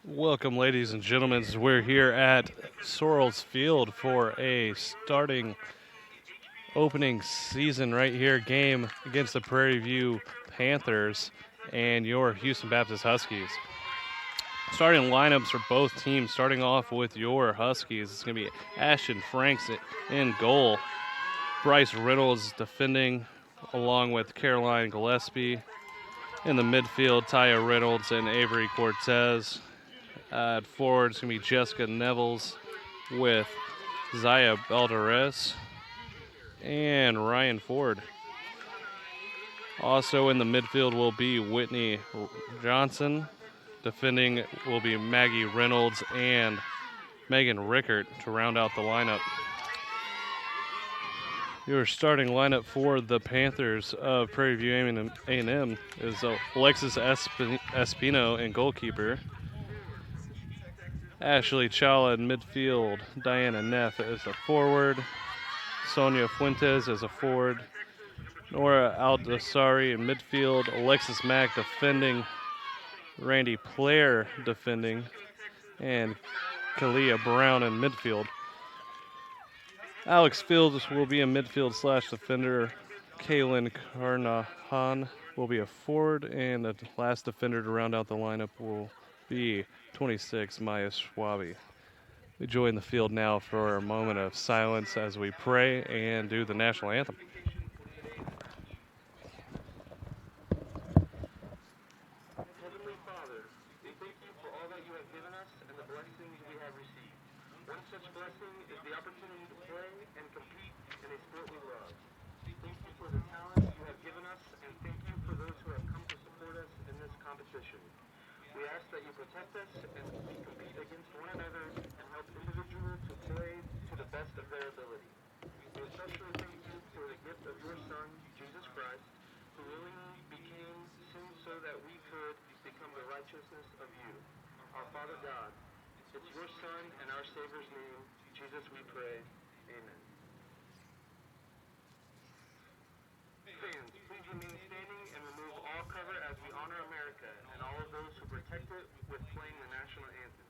Welcome, ladies and gentlemen. We're here at Sorrells Field for a starting opening season right here game against the Prairie View Panthers and your Houston Baptist Huskies. Starting lineups for both teams, starting off with your Huskies. It's going to be Ashton Franks in goal. Bryce Reynolds defending along with Caroline Gillespie. In the midfield, Taya Reynolds and Avery Cortez. At forward, it's going to be Jessica Nevels with Zaya Balderas and Ryan Ford. Also in the midfield will be Whitney Johnson. Defending will be Maggie Reynolds and Megan Rickert to round out the lineup. Your starting lineup for the Panthers of Prairie View A&M is Alexis Espino in goalkeeper. Ashley Chala in midfield. Diana Neff as a forward. Sonia Fuentes as a forward. Nora Aldasari in midfield. Alexis Mack defending. Randy Player defending. And Kalia Brown in midfield. Alex Fields will be a midfield / defender. Kaylin Carnahan will be a forward. And the last defender to round out the lineup will be 26, Maya Schwabi. We join the field now for a moment of silence as we pray and do the national anthem. Heavenly Father, we thank you for all that you have given us and the blessings we have received. One such blessing is the opportunity to play and compete in a sport we love. Thank you for the talent you have given us, and thank you for those who have come to support us in this competition. We ask that you protect us and we compete against one another and help individuals to play to the best of their ability. We especially thank you for the gift of your Son, Jesus Christ, who willingly became sin so that we could become the righteousness of you. Our Father God, it's your Son and our Savior's name, Jesus, we pray. Amen. Fans, please remain standing and remove all cover as we honor America and all of those who protect it with playing the national anthem.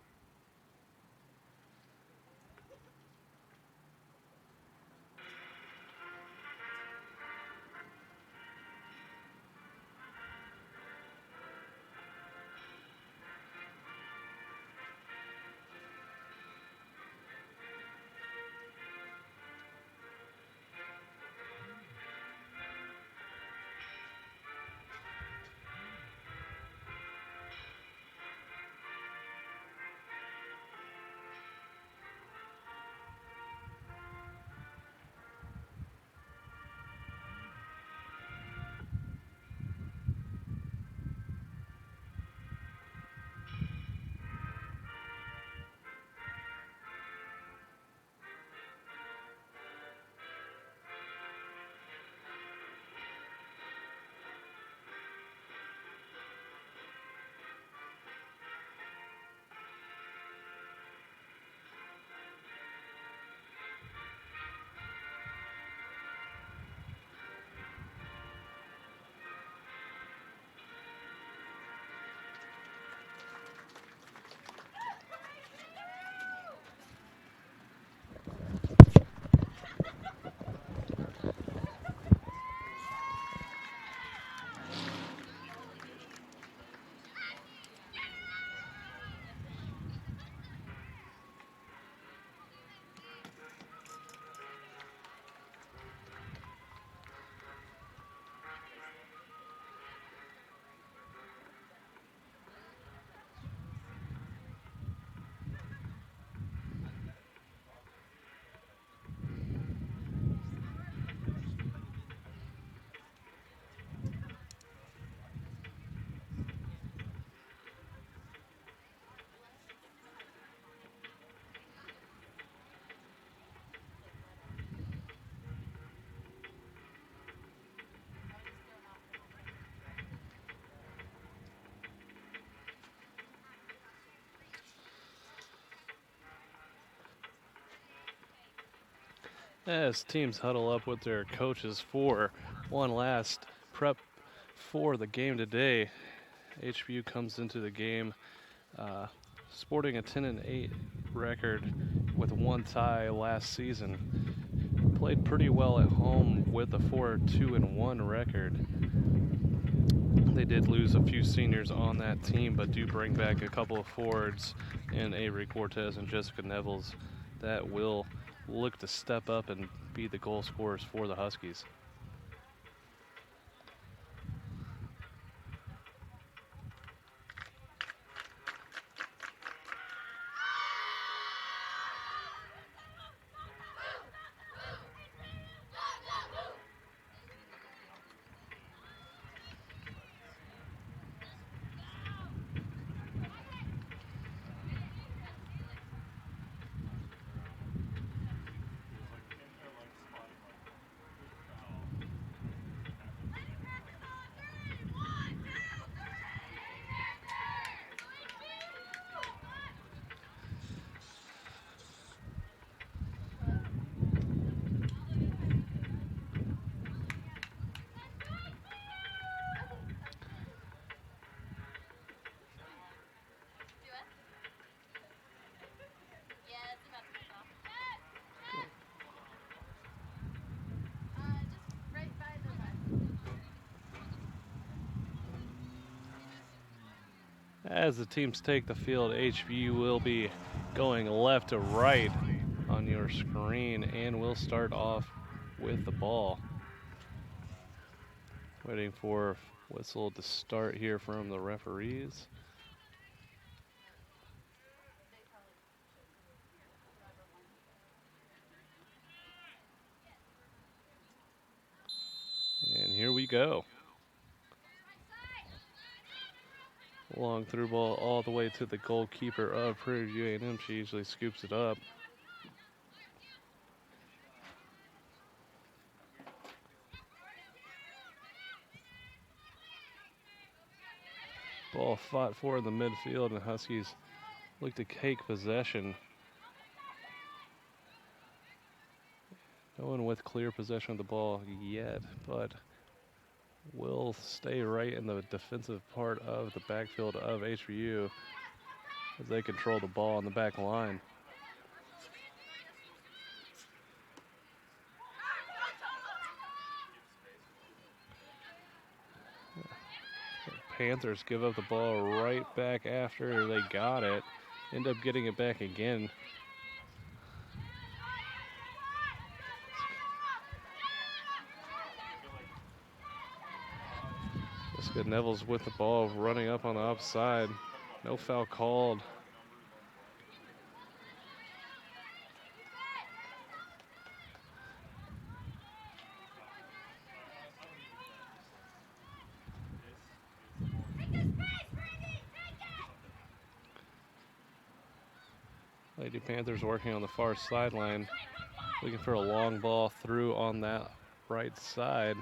As teams huddle up with their coaches for one last prep for the game today, HBU comes into the game sporting a 10-8 record with one tie last season. Played pretty well at home with a 4-2-1 record. They did lose a few seniors on that team, but do bring back a couple of forwards in Avery Cortez and Jessica Nevels that will look to step up and be the goal scorers for the Huskies. As the teams take the field, HBU will be going left to right on your screen, and we'll start off with the ball. Waiting for whistle to start here from the referees. And here we go. Long through ball all the way to the goalkeeper of Prairie View A&M. She usually scoops it up. Ball fought for in the midfield, and Huskies look to take possession. No one with clear possession of the ball yet, but will stay right in the defensive part of the backfield of HBU as they control the ball on the back line. Panthers give up the ball right back after they got it. End up getting it back again. Jessica Nevels with the ball running up on the offside. No foul called. Lady Panthers working on the far sideline, looking for a long ball through on that right side.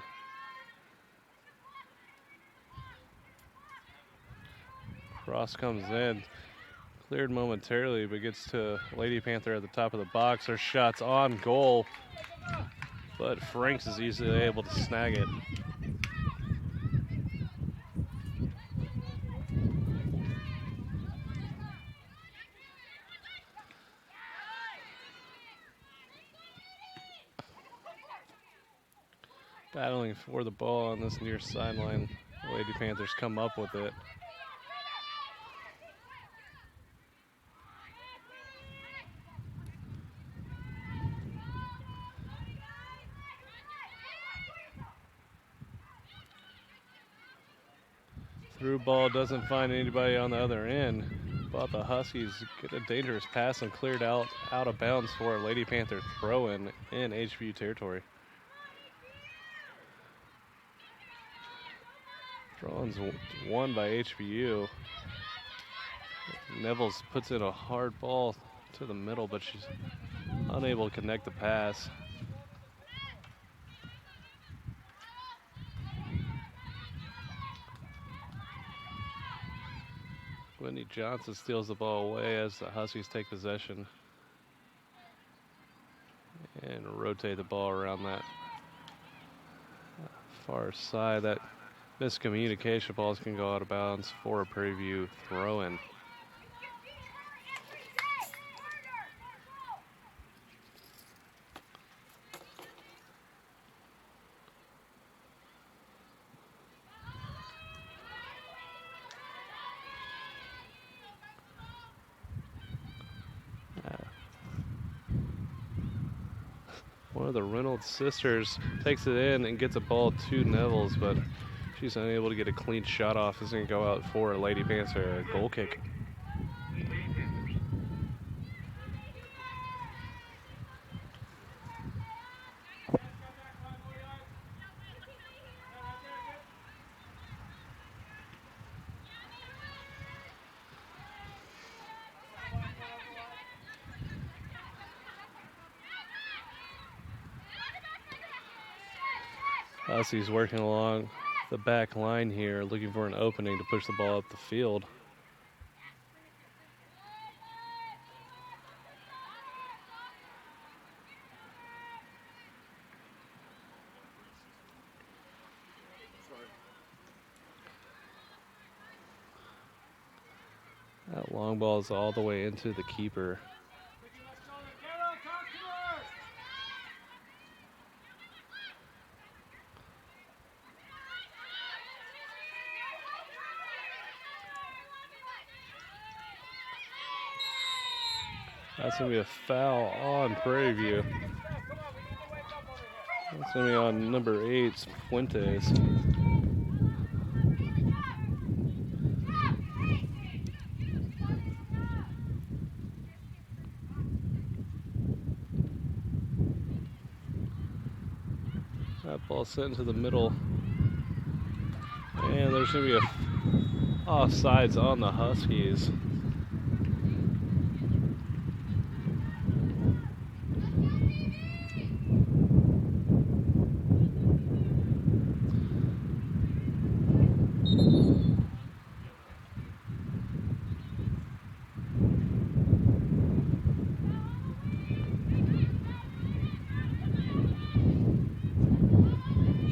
Cross comes in, cleared momentarily, but gets to Lady Panther at the top of the box. Her shot's on goal, but Franks is easily able to snag it. Battling for the ball on this near sideline. Lady Panthers come up with it. Through ball, doesn't find anybody on the other end, but the Huskies get a dangerous pass and cleared out of bounds for a Lady Panther throw-in in HBU territory. Throw-in's won by HBU. Nevels puts in a hard ball to the middle, but she's unable to connect the pass. Whitney Johnson steals the ball away as the Huskies take possession and rotate the ball around that far side. That miscommunication balls can go out of bounds for a Prairie View throw-in. One of the Reynolds sisters takes it in and gets a ball to Neville's, but she's unable to get a clean shot off. It's going to go out for Lady Panther goal kick. Hussey's working along the back line here, looking for an opening to push the ball up the field. That long ball is all the way into the keeper. That's going to be a foul on Prairie View. That's going to be on number 8, Fuentes. That ball sent into the middle. And there's going to be a offsides on the Huskies.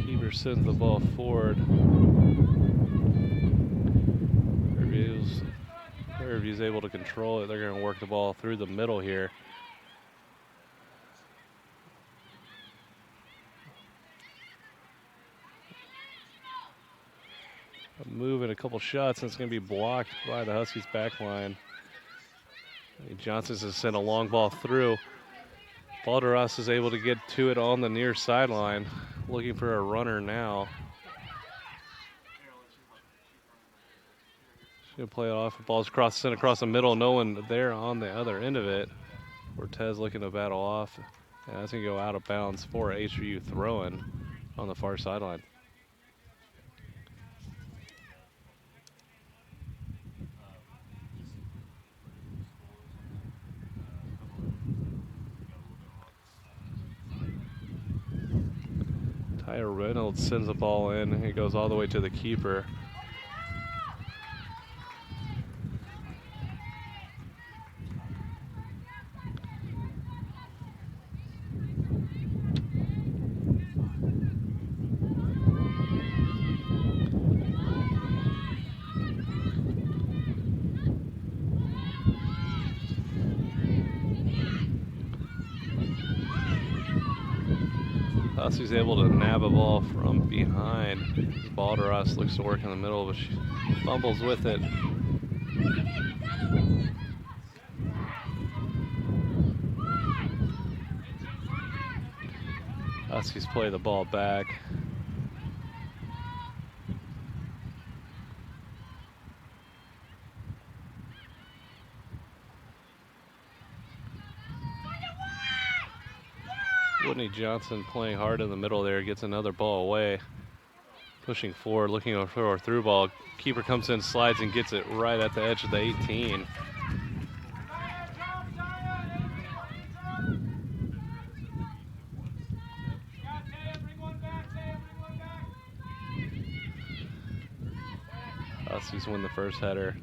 Keeper sends the ball forward. Prairie View's able to control it. They're going to work the ball through the middle here. A move and a couple shots, and it's going to be blocked by the Huskies back line. Johnson's has sent a long ball through. Balderas is able to get to it on the near sideline, looking for a runner now. She's going to play it off. The ball's sent across the middle. No one there on the other end of it. Cortez looking to battle off. And that's going to go out of bounds for HBU throwing on the far sideline. Tyre Reynolds sends the ball in. It goes all the way to the keeper. Hussey's able to nab a ball from behind. Balderas looks to work in the middle, but she fumbles with it. Huskies play the ball back. Whitney Johnson playing hard in the middle there, gets another ball away. Pushing forward, looking for a through ball. Keeper comes in, slides, and gets it right at the edge of the 18. Huskies win the first header,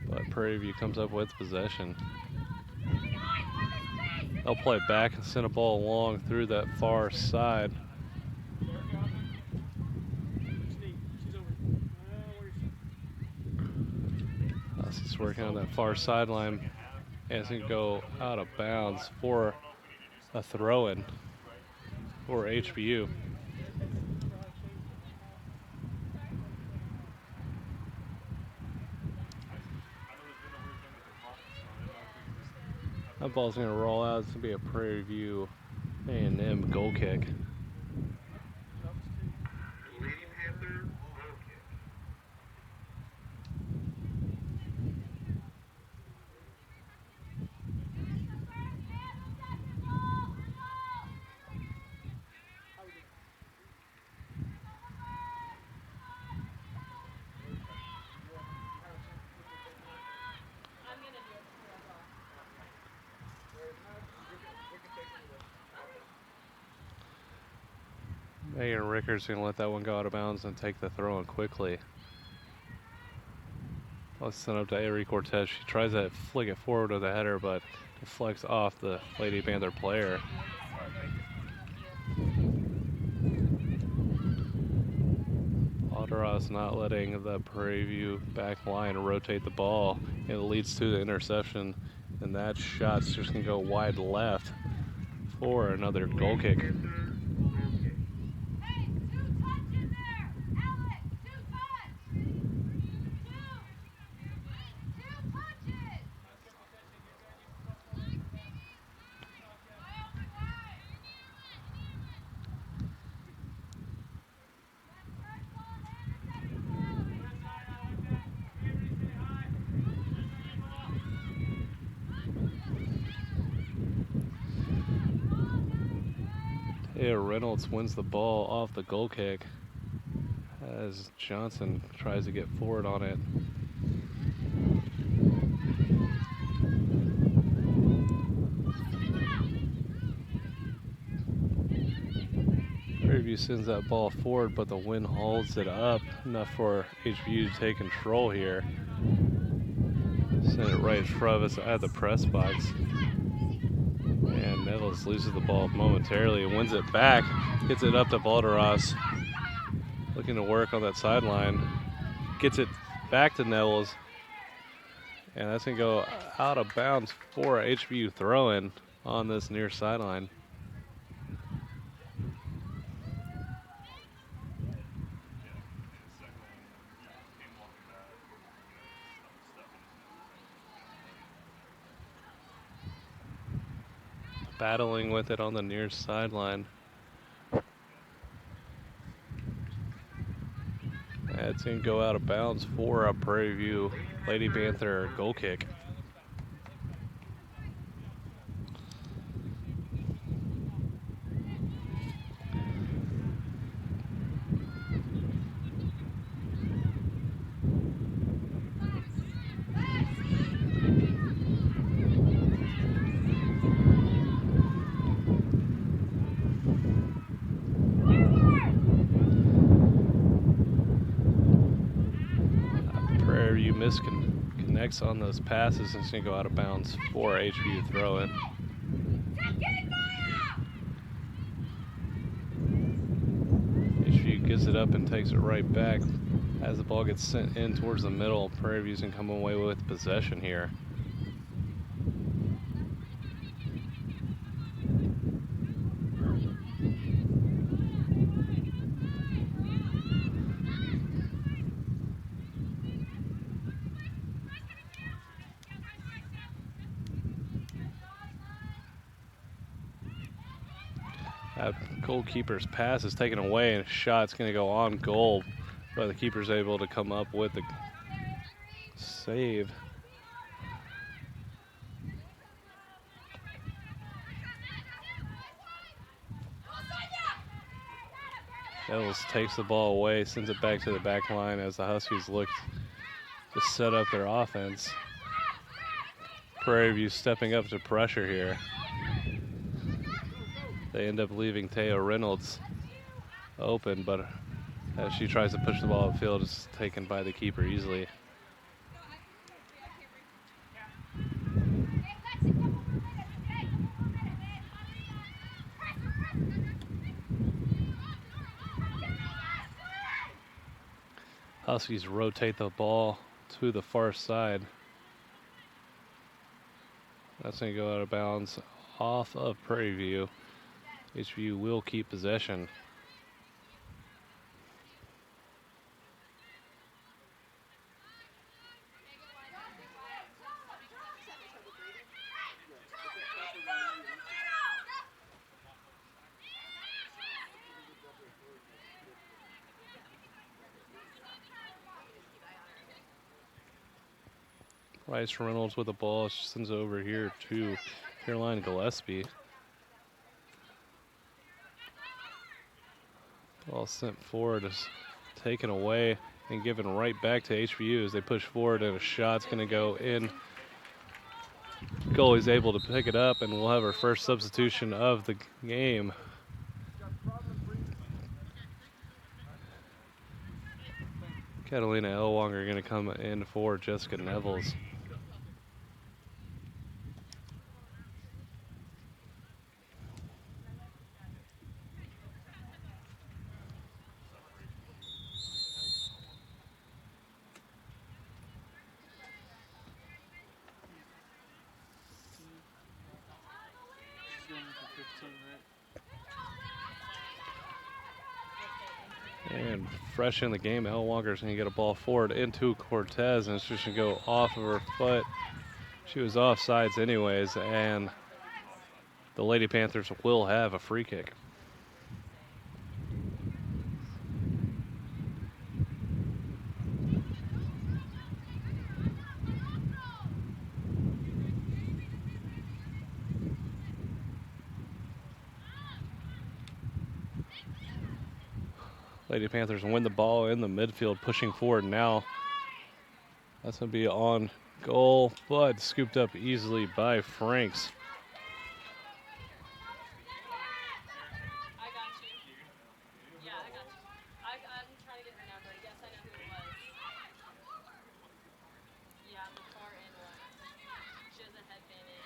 but Prairie View comes up with possession. They'll play it back and send a ball along through that far side. Huskies working on that far sideline, and it's going to go out of bounds for a throw-in for HBU. That ball's going to roll out. It's going to be a Prairie View A&M goal kick. Lady Panther goal kick. Megan Rickards going to let that one go out of bounds and take the throw in quickly. Let's send up to Avery Cortez. She tries to flick it forward with a header, but deflects off the Lady Panther player. Alderas not letting the Prairie View back line rotate the ball. It leads to the interception, and that shot's just going to go wide left for another goal kick. Reynolds wins the ball off the goal kick as Johnson tries to get forward on it. Prairie View sends that ball forward, but the wind holds it up enough for HBU to take control here. Send it right in front of us at the press box. And Nettles loses the ball momentarily and wins it back. Gets it up to Balderas. Looking to work on that sideline. Gets it back to Nettles. And that's going to go out of bounds for a HBU throw-in on this near sideline. Battling with it on the near sideline. That's going to go out of bounds for a Prairie View Lady Panther goal kick. Connects on those passes and it's going to go out of bounds for HBU throw-in. HBU gives it up and takes it right back. As the ball gets sent in towards the middle, Prairie View's going to come away with possession here. That goalkeeper's pass is taken away and a shot's going to go on goal, but the keeper's able to come up with the save. Nettles takes the ball away, sends it back to the back line as the Huskies look to set up their offense. Prairie View stepping up to pressure here. They end up leaving Teo Reynolds open, but as she tries to push the ball upfield, it's taken by the keeper easily. Huskies rotate the ball to the far side. That's going to go out of bounds off of Prairie View. HBU will keep possession. Bryce Reynolds with the ball. She sends it over here to Caroline Gillespie. Ball sent forward is taken away and given right back to HBU as they push forward, and a shot's going to go in. Goalie's able to pick it up, and we'll have our first substitution of the game. Catalina Elwanger going to come in for Jessica Nevels. And fresh in the game, Elwanger's going to get a ball forward into Cortez, and it's just going to go off of her foot. She was offsides anyways, and the Lady Panthers will have a free kick. Lady Panthers win the ball in the midfield, pushing forward now. That's going to be on goal, but scooped up easily by Franks. I got you. Yeah, I got you. I'm trying to get her number. Yes, I know who it was. Yeah, the far end one. She has a headband in.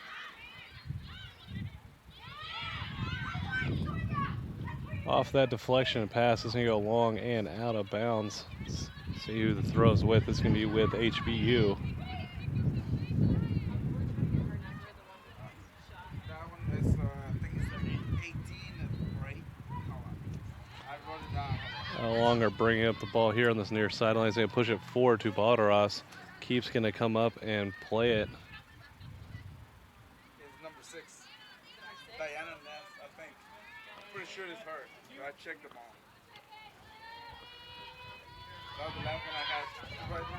Off that deflection pass, it's going to go long and out of bounds. Let's see who the throw's with. It's going to be with HBU. That one is, I think it's 18, right? Hold on. I wrote it down. Elwanger bringing up the ball here on this near sideline. He's going to push it forward to Balderas. Keeps going to come up and play it. It's number 6. Diana Ness, I think. I'm pretty sure it's her. I checked them all. That was the last one I had right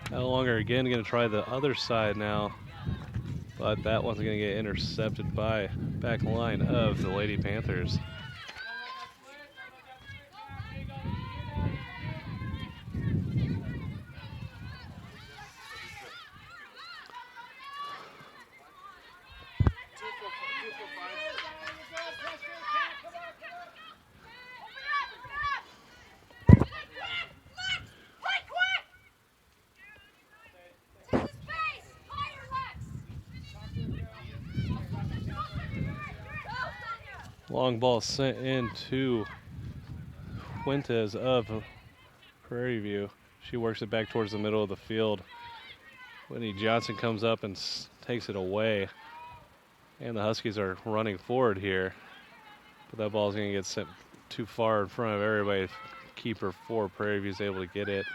now. Elwanger again going to try the other side now, but that one's going to get intercepted by back line of the Lady Panthers. Long ball sent into Fuentes of Prairie View. She works it back towards the middle of the field. Whitney Johnson comes up and takes it away. And the Huskies are running forward here. But that ball's going to get sent too far in front of everybody. Keeper for Prairie View is able to get it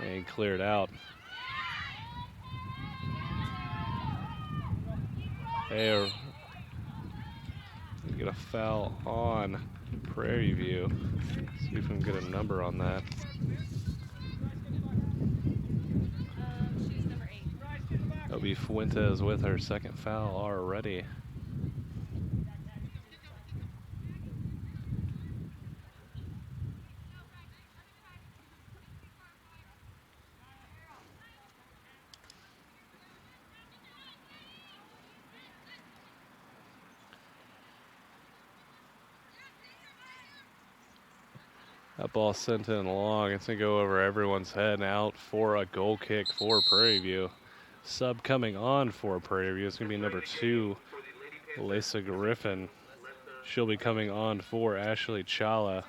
and clear it out. They get a foul on Prairie View. See if we can get a number on that. She's number 8. That'll be Fuentes with her second foul already. That ball sent in long. It's going to go over everyone's head and out for a goal kick for Prairie View. Sub coming on for Prairie View. It's going to be number 2, Lisa Griffin. She'll be coming on for Ashley Chala.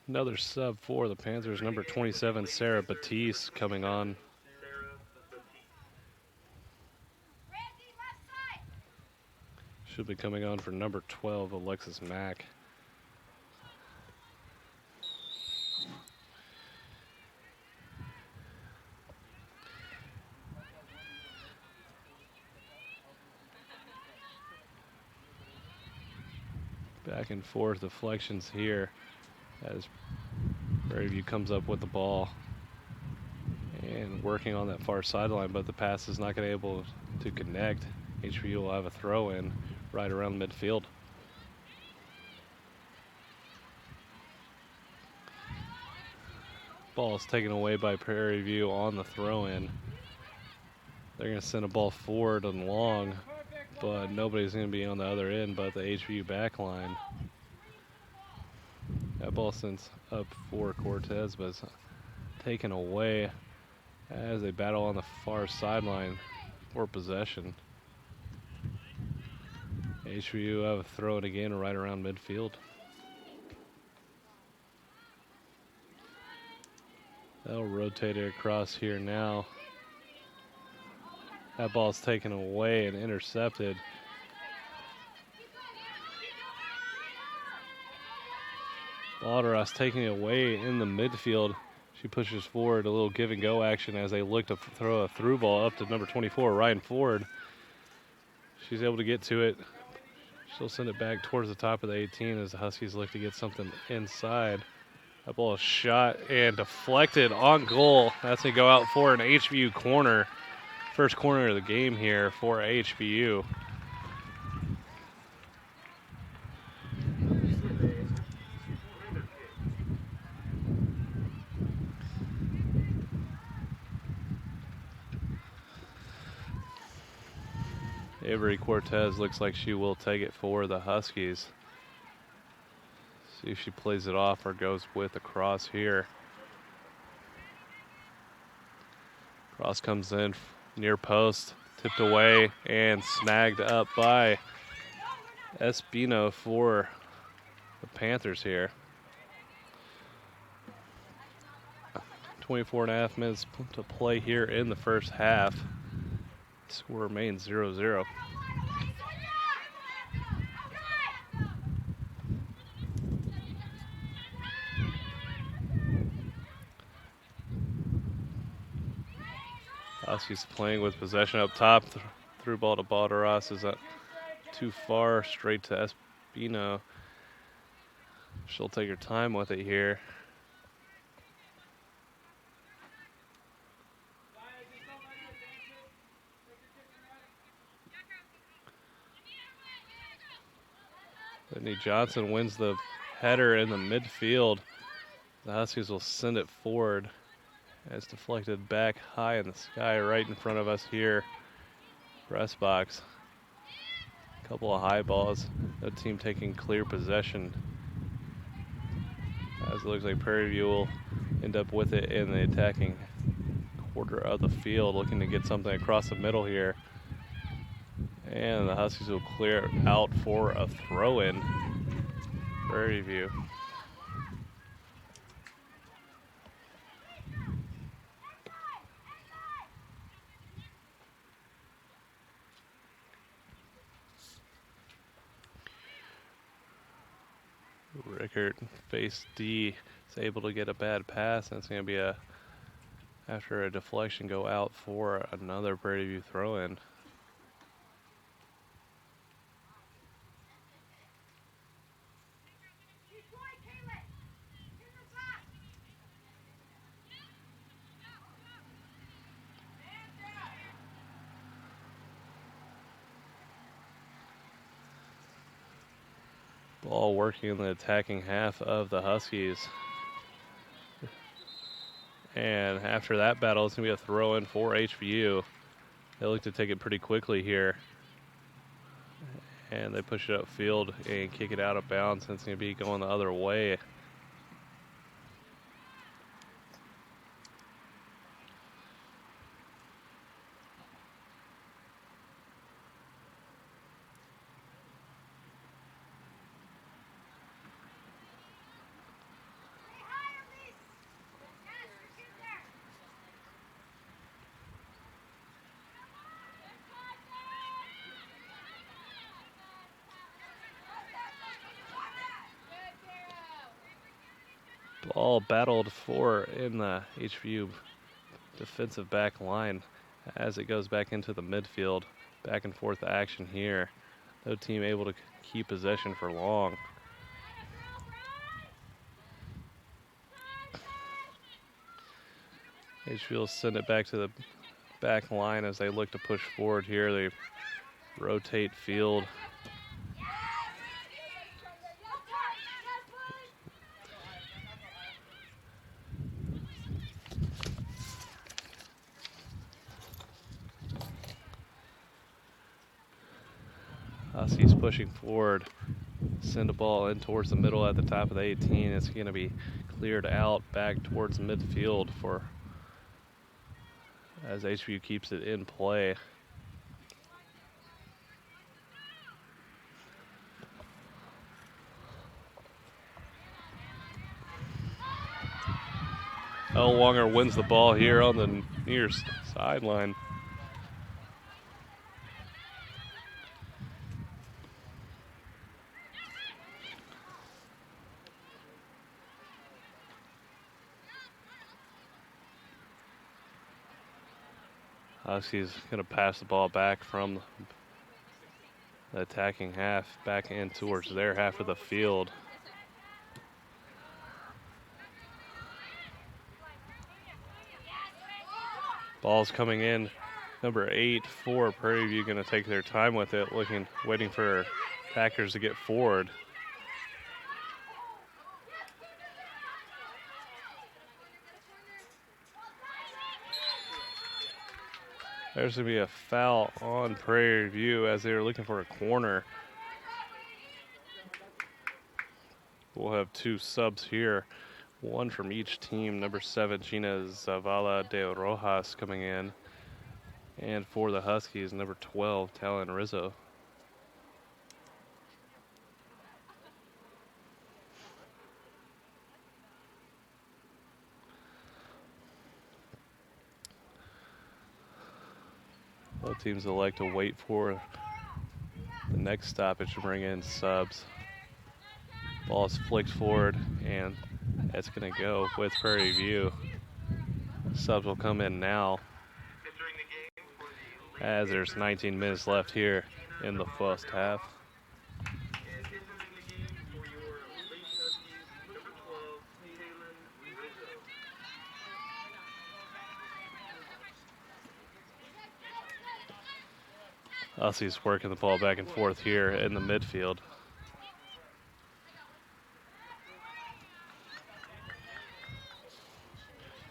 Another sub for the Panthers, number 27, Sarah Batiste, coming on. Should be coming on for number 12, Alexis Mack. Back and forth deflections here as Prairie View comes up with the ball and working on that far sideline, but the pass is not going to be able to connect. HBU will have a throw in right around midfield. Ball is taken away by Prairie View on the throw in. They're going to send a ball forward and long, but nobody's going to be on the other end but the HBU back line. That ball sends up for Cortez, but it's taken away as they battle on the far sideline for possession. HBU have a throw it again right around midfield. They'll rotate it across here now. That ball's taken away and intercepted. Balderas taking it away in the midfield. She pushes forward, a little give and go action as they look to throw a through ball up to number 24, Ryan Ford. She's able to get to it. She'll send it back towards the top of the 18 as the Huskies look to get something inside. That ball is shot and deflected on goal. That's going to go out for an HBU corner. First corner of the game here for HBU. Avery Cortez looks like she will take it for the Huskies. See if she plays it off or goes with a cross here. Cross comes in near post, tipped away and snagged up by Espino for the Panthers here. 24.5 minutes to play here in the first half. Score remains 0-0. Huskies playing with possession up top. Through ball to Balderas is too far, straight to Espino. She'll take her time with it here. Whitney Johnson wins the header in the midfield. The Huskies will send it forward. It's deflected back high in the sky right in front of us here. Press box. A couple of high balls. The team taking clear possession. As it looks like Prairie View will end up with it in the attacking quarter of the field, looking to get something across the middle here. And the Huskies will clear it out for a throw-in. Prairie View. Rickert, face D, is able to get a bad pass, and it's going to be after a deflection, go out for another Prairie View throw-in. Ball working in the attacking half of the Huskies. And after that battle, it's going to be a throw-in for HBU. They look to take it pretty quickly here. And they push it upfield and kick it out of bounds, and it's going to be going the other way. Ball battled for in the HBU defensive back line as it goes back into the midfield. Back and forth action here. No team able to keep possession for long. HBU will send it back to the back line as they look to push forward here. They rotate field. Huskies pushing forward. Send a ball in towards the middle at the top of the 18. It's going to be cleared out back towards midfield for as HBU keeps it in play. Elwanger wins the ball here on the near sideline. Huskies going to pass the ball back from the attacking half back in towards their half of the field. Ball's coming in. Number 8 for Prairie View going to take their time with it, waiting for attackers to get forward. There's going to be a foul on Prairie View as they were looking for a corner. We'll have 2 subs here, one from each team. Number 7, Gina Zavala de Rojas coming in. And for the Huskies, number 12, Talon Rizzo. Both teams elect to wait for the next stoppage to bring in subs. Ball is flicked forward, and it's going to go with Prairie View. Subs will come in now as there's 19 minutes left here in the first half. Huskies working the ball back and forth here in the midfield.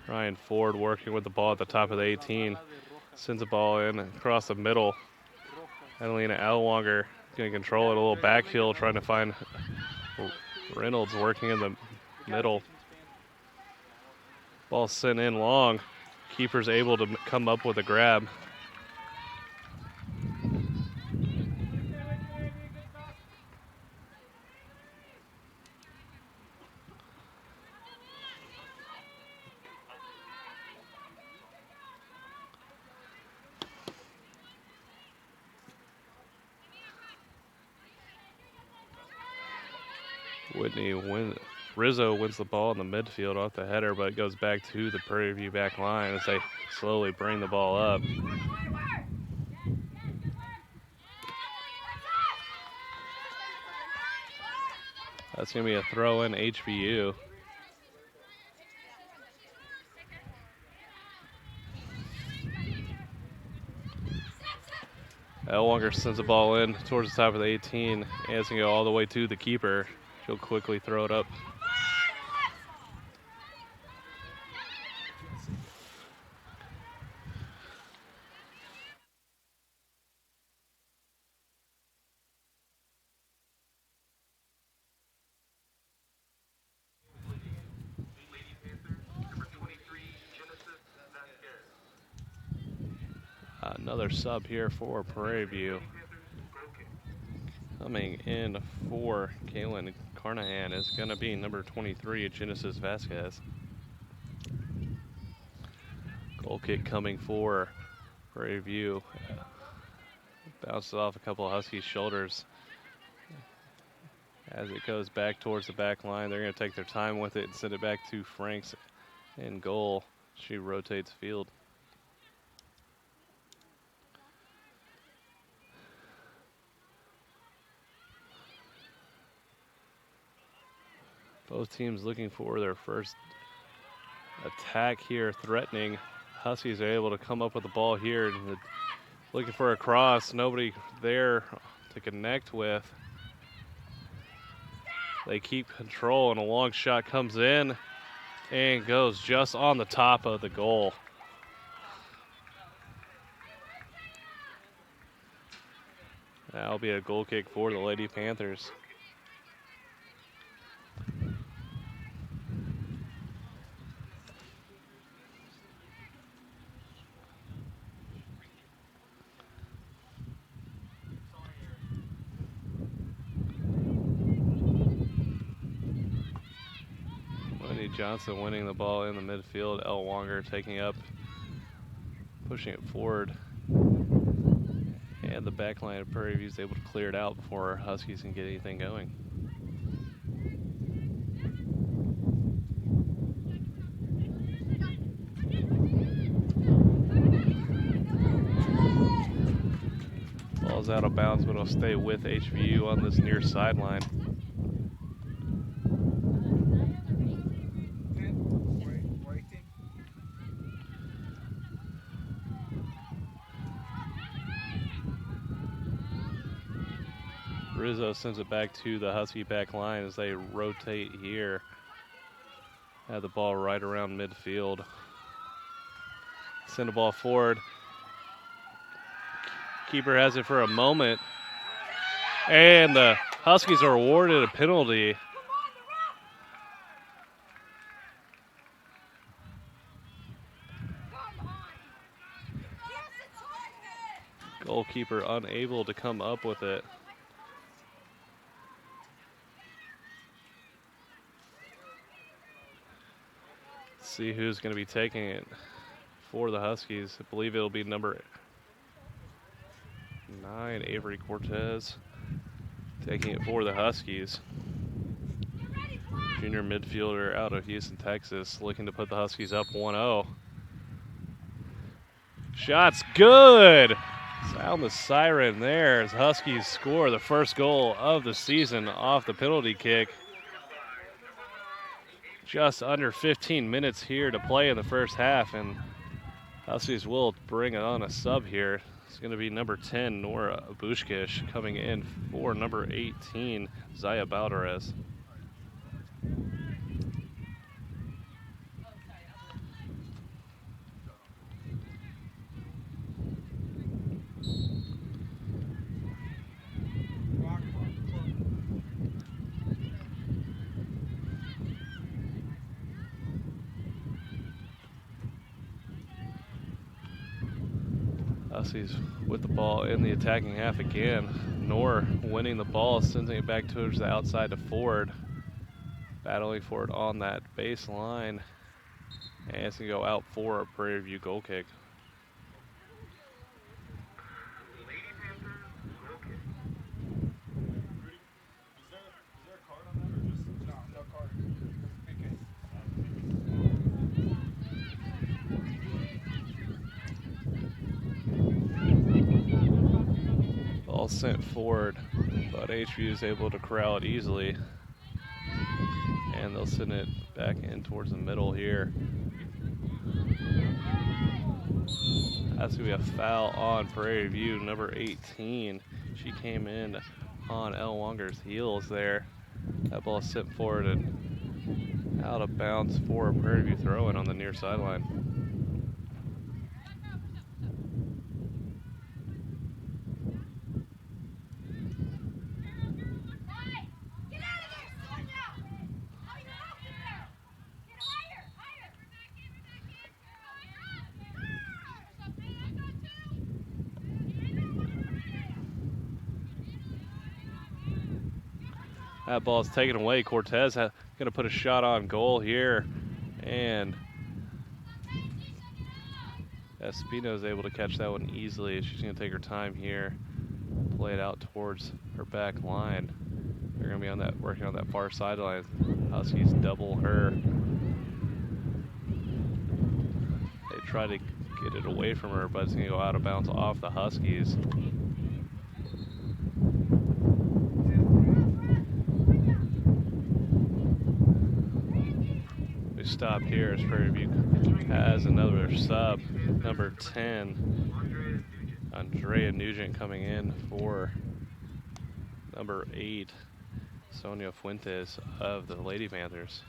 Ryan Ford working with the ball at the top of the 18. Sends the ball in across the middle. Adelina Elwanger going to control it a little backfield, trying to find Reynolds working in the middle. Ball sent in long. Keeper's able to come up with a grab. Rizzo wins the ball in the midfield off the header, but it goes back to the Prairie View back line as they slowly bring the ball up. That's going to be a throw in HBU. Elwanger sends the ball in towards the top of the 18, and it's going to go all the way to the keeper. She'll quickly throw it up. Another sub here for Prairie View. Coming in for Kaylin Carnahan is going to be number 23, Genesis Vasquez. Goal kick coming for Prairie View. Bounces off a couple of Huskies' shoulders As it goes back towards the back line, they're going to take their time with it and send it back to Franks in goal. She rotates field. Both teams looking for their first attack here, threatening. Huskies are able to come up with the ball here and looking for a cross. Nobody there to connect with. They keep control, and a long shot comes in and goes just on the top of the goal. That'll be a goal kick for the Lady Panthers. Wendy Johnson winning the ball in the midfield. Elle Wonger taking up, pushing it forward. And the back line of Prairie View is able to clear it out before Huskies can get anything going. Ball's out of bounds, but it'll stay with HBU on this near sideline. Rizzo sends it back to the Husky back line as they rotate here. Have the ball right around midfield. Send the ball forward. Keeper has it for a moment. And the Huskies are awarded a penalty. Goalkeeper unable to come up with it. See who's going to be taking it for the Huskies. I believe it'll be number 9, Avery Cortez, taking it for the Huskies. Junior midfielder out of Houston, Texas, looking to put the Huskies up 1-0. Shot's good. Sound the siren there as Huskies score the first goal of the season off the penalty kick. Just under 15 minutes here to play in the first half, and Huskies will bring on a sub here. It's going to be number 10, Nora Bushkish, coming in for number 18, Zaya Balderas. Huskies with the ball in the attacking half again. Nor winning the ball, sending it back towards the outside to Ford. Battling for it on that baseline. And it's going to go out for a Prairie View goal kick. Ball sent forward, but HBU is able to corral it easily. And they'll send it back in towards the middle here. That's going to be a foul on Prairie View, number 18. She came in on Elle Wonger's heels there. That ball sent forward and out of bounds for a Prairie View throw-in on the near sideline. That ball is taken away. Cortez going to put a shot on goal here. And Espino is able to catch that one easily. She's going to take her time here. Play it out towards her back line. They're going to be on that, working on that far sideline. Huskies double her. They try to get it away from her, but it's going to go out of bounds off the Huskies. We stop here as Prairie View has another sub, number 10, Andrea Nugent coming in for number 8, Sonia Fuentes of the Lady Panthers.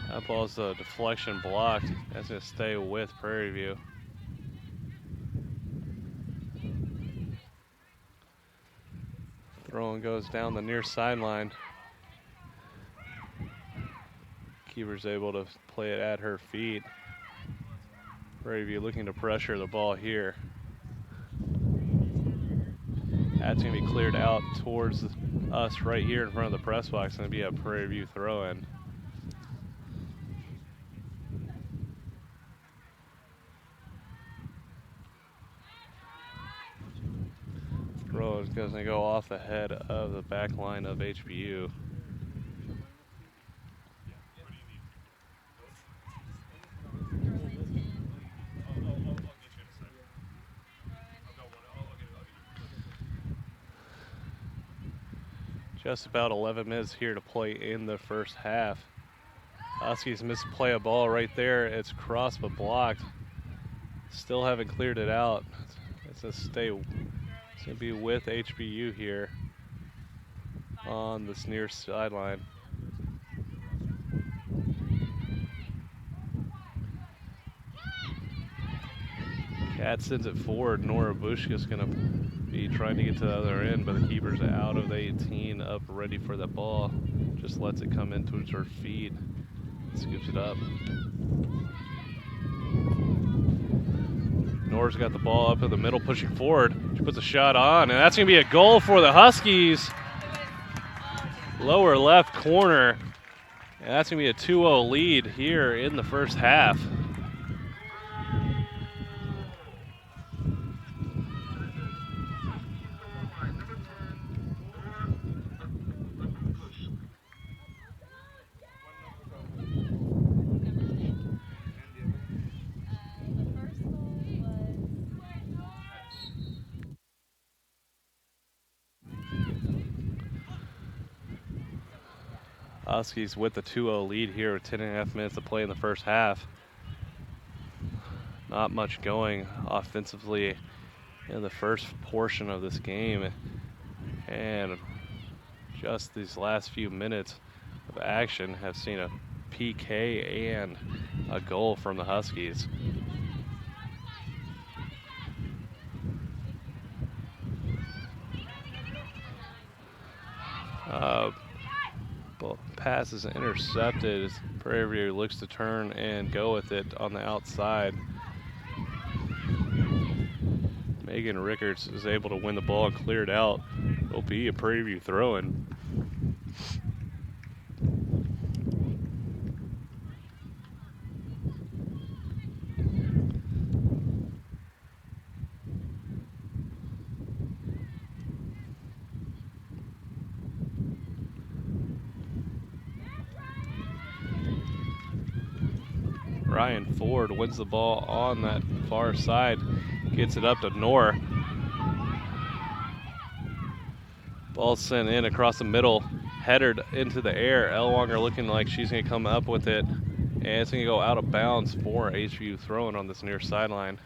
That ball's a deflection blocked. That's going to stay with Prairie View. Throwing goes down the near sideline. Keeper's able to play it at her feet. Prairie View looking to pressure the ball here. That's going to be cleared out towards us right here in front of the press box. It's going to be a Prairie View throw-in. Throw is going to go off the head of the back line of HBU. Just about 11 minutes here to play in the first half. Huskies misplay a ball right there. It's crossed but blocked. Still haven't cleared it out. It's a stay. It's going to be with HBU here on this near sideline. Cat sends it forward. Nora Bushka's going to be trying to get to the other end, but the keeper's out of the 18, up ready for the ball. Just lets it come in towards her feet. Scoops it up. Nora's got the ball up in the middle, pushing forward. She puts a shot on, and that's going to be a goal for the Huskies. Lower left corner. And that's going to be a 2-0 lead here in the first half. Huskies with the 2-0 lead here with 10.5 minutes to play in the first half. Not much going offensively in the first portion of this game. And just these last few minutes of action have seen a PK and a goal from the Huskies. Pass is intercepted. Prairie View looks to turn and go with it on the outside. Megan Rickards is able to win the ball and clear it out. It'll be a Prairie View throw-in. Ryan Ford wins the ball on that far side, gets it up to Knorr. Ball sent in across the middle, headed into the air. Elwanger looking like she's going to come up with it, and it's going to go out of bounds for HBU throwing on this near sideline.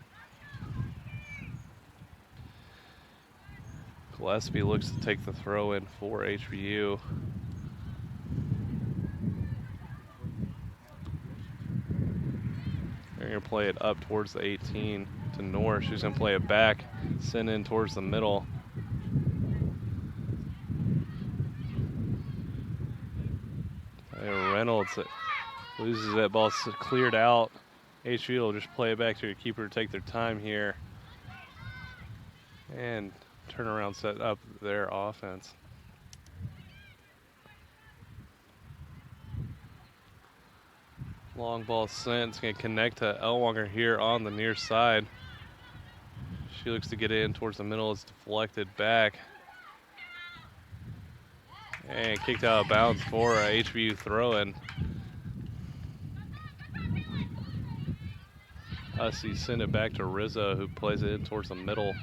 Gillespie looks to take the throw in for HBU. They're going to play it up towards the 18 to Knorr. She's going to play it back, send in towards the middle. Reynolds loses that ball, cleared out HBU will just play it back to your keeper to take their time here and turn around, set up their offense. Long ball sent. It's going to connect to Elwanger here on the near side. She looks to get in towards the middle. It's deflected back. And kicked out of bounds for a HBU throw-in. Huskies send it back to Rizzo, who plays it in towards the middle.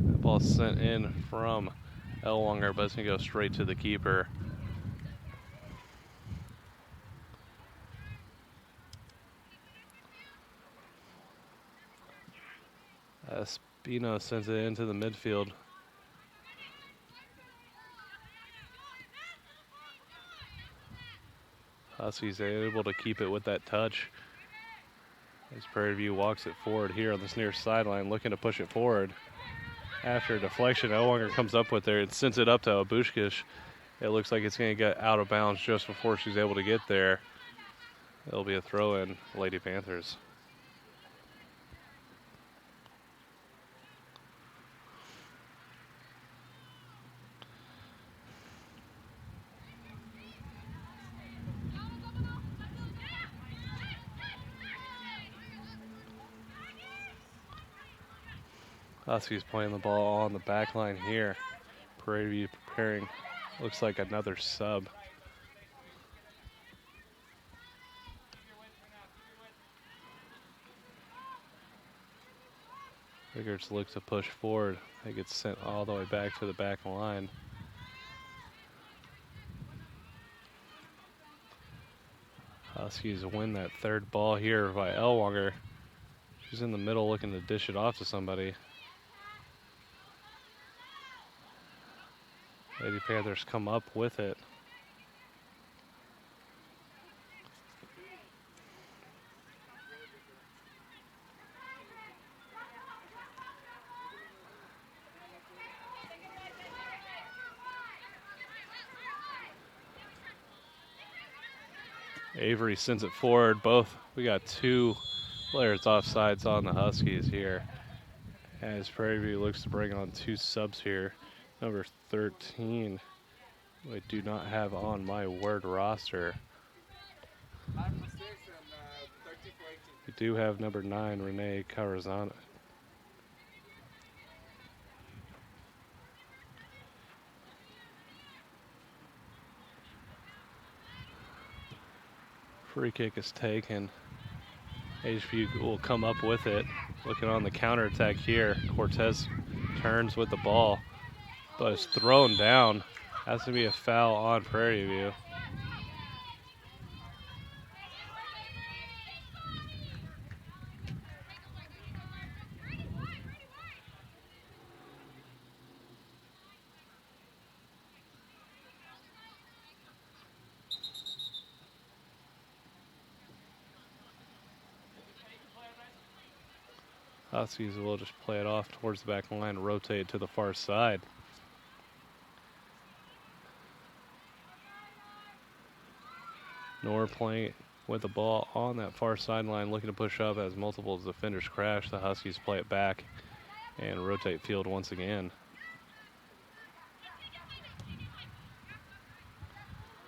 The ball sent in from Elwanger, but it's going to go straight to the keeper. Espino sends it into the midfield. Huskies are able to keep it with that touch. As Prairie View walks it forward here on this near sideline, looking to push it forward. After a deflection, Elwanger comes up with there and sends it up to Abushkish. It looks like it's going to get out of bounds just before she's able to get there. It'll be a throw-in, Lady Panthers. Huskies playing the ball on the back line here. Prairie View preparing, looks like another sub. Biggers look to push forward. It gets sent all the way back to the back line. Huskies win that third ball here by Elwanger. She's in the middle looking to dish it off to somebody. Lady Panthers come up with it. Avery sends it forward. We got two players offsides on the Huskies here. As Prairie View looks to bring on two subs here. Number 13, I do not have on my word roster. We do have number 9, Renee Carazana. Free kick is taken. HBU will come up with it. Looking on the counterattack here. Cortez turns with the ball, but is thrown down. Has to be a foul on Prairie View. Huskies will just play it off towards the back line, rotate to the far side. Nor playing with the ball on that far sideline, looking to push up as multiple defenders crash. The Huskies play it back and rotate field once again.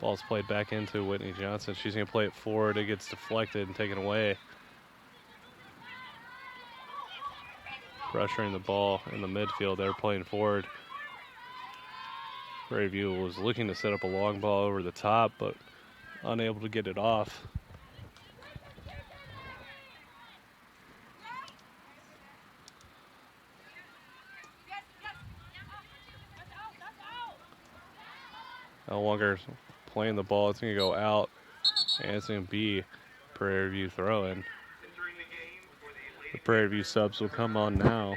Ball's played back into Whitney Johnson. She's going to play it forward. It gets deflected and taken away. Pressuring the ball in the midfield. They're playing forward. Prairie View was looking to set up a long ball over the top, but unable to get it off. Elwanger playing the ball. It's going to go out, and it's going to be Prairie View throw-in. The Prairie View subs will come on now.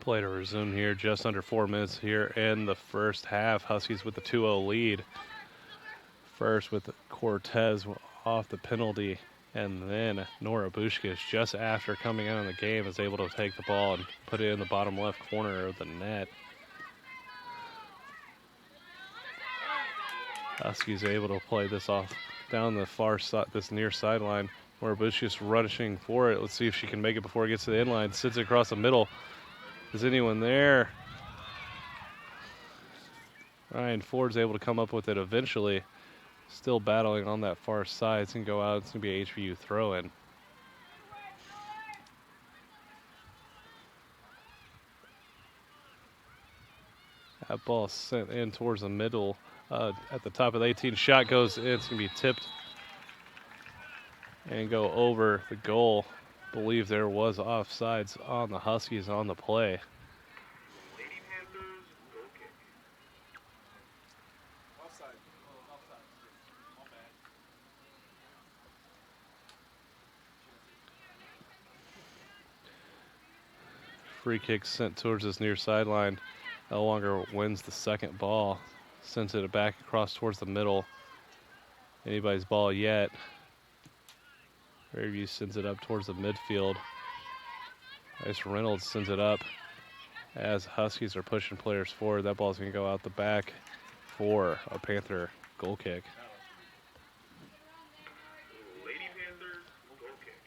Play to resume here, just under 4 minutes here in the first half. Huskies with the 2-0 lead. First with Cortez off the penalty. And then Nora Bushkish, just after coming out of the game, is able to take the ball and put it in the bottom left corner of the net. Huskies able to play this off down the far side, this near sideline. Nora Bushkish rushing for it. Let's see if she can make it before it gets to the end line. Sits it across the middle. Is anyone there? Ryan Ford's able to come up with it eventually. Still battling on that far side. It's going to go out. It's going to be a HBU throw-in. That ball sent in towards the middle at the top of the 18. Shot goes in. It's going to be tipped and go over the goal. Believe there was offsides on the Huskies on the play. Lady Panthers, goal kick. Offside. Offside. My bad. Free kick sent towards this near sideline. Elwanger wins the second ball. Sends it back across towards the middle. Anybody's ball yet. Prairie View sends it up towards the midfield. Ice Reynolds sends it up as Huskies are pushing players forward. That ball's going to go out the back for a Panther goal kick. Lady Panthers, goal kick.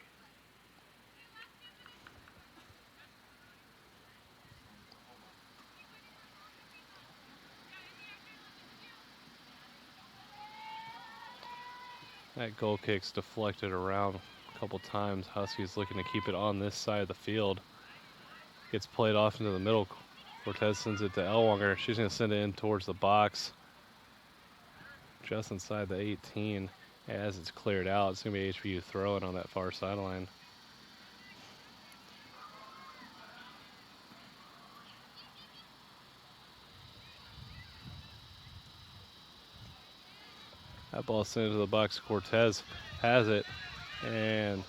That goal kick's deflected around a couple times. Huskies looking to keep it on this side of the field. Gets played off into the middle. Cortez sends it to Elwanger. She's going to send it in towards the box. Just inside the 18. As it's cleared out, it's going to be HBU throwing on that far sideline. That ball sent into the box. Cortez has it, and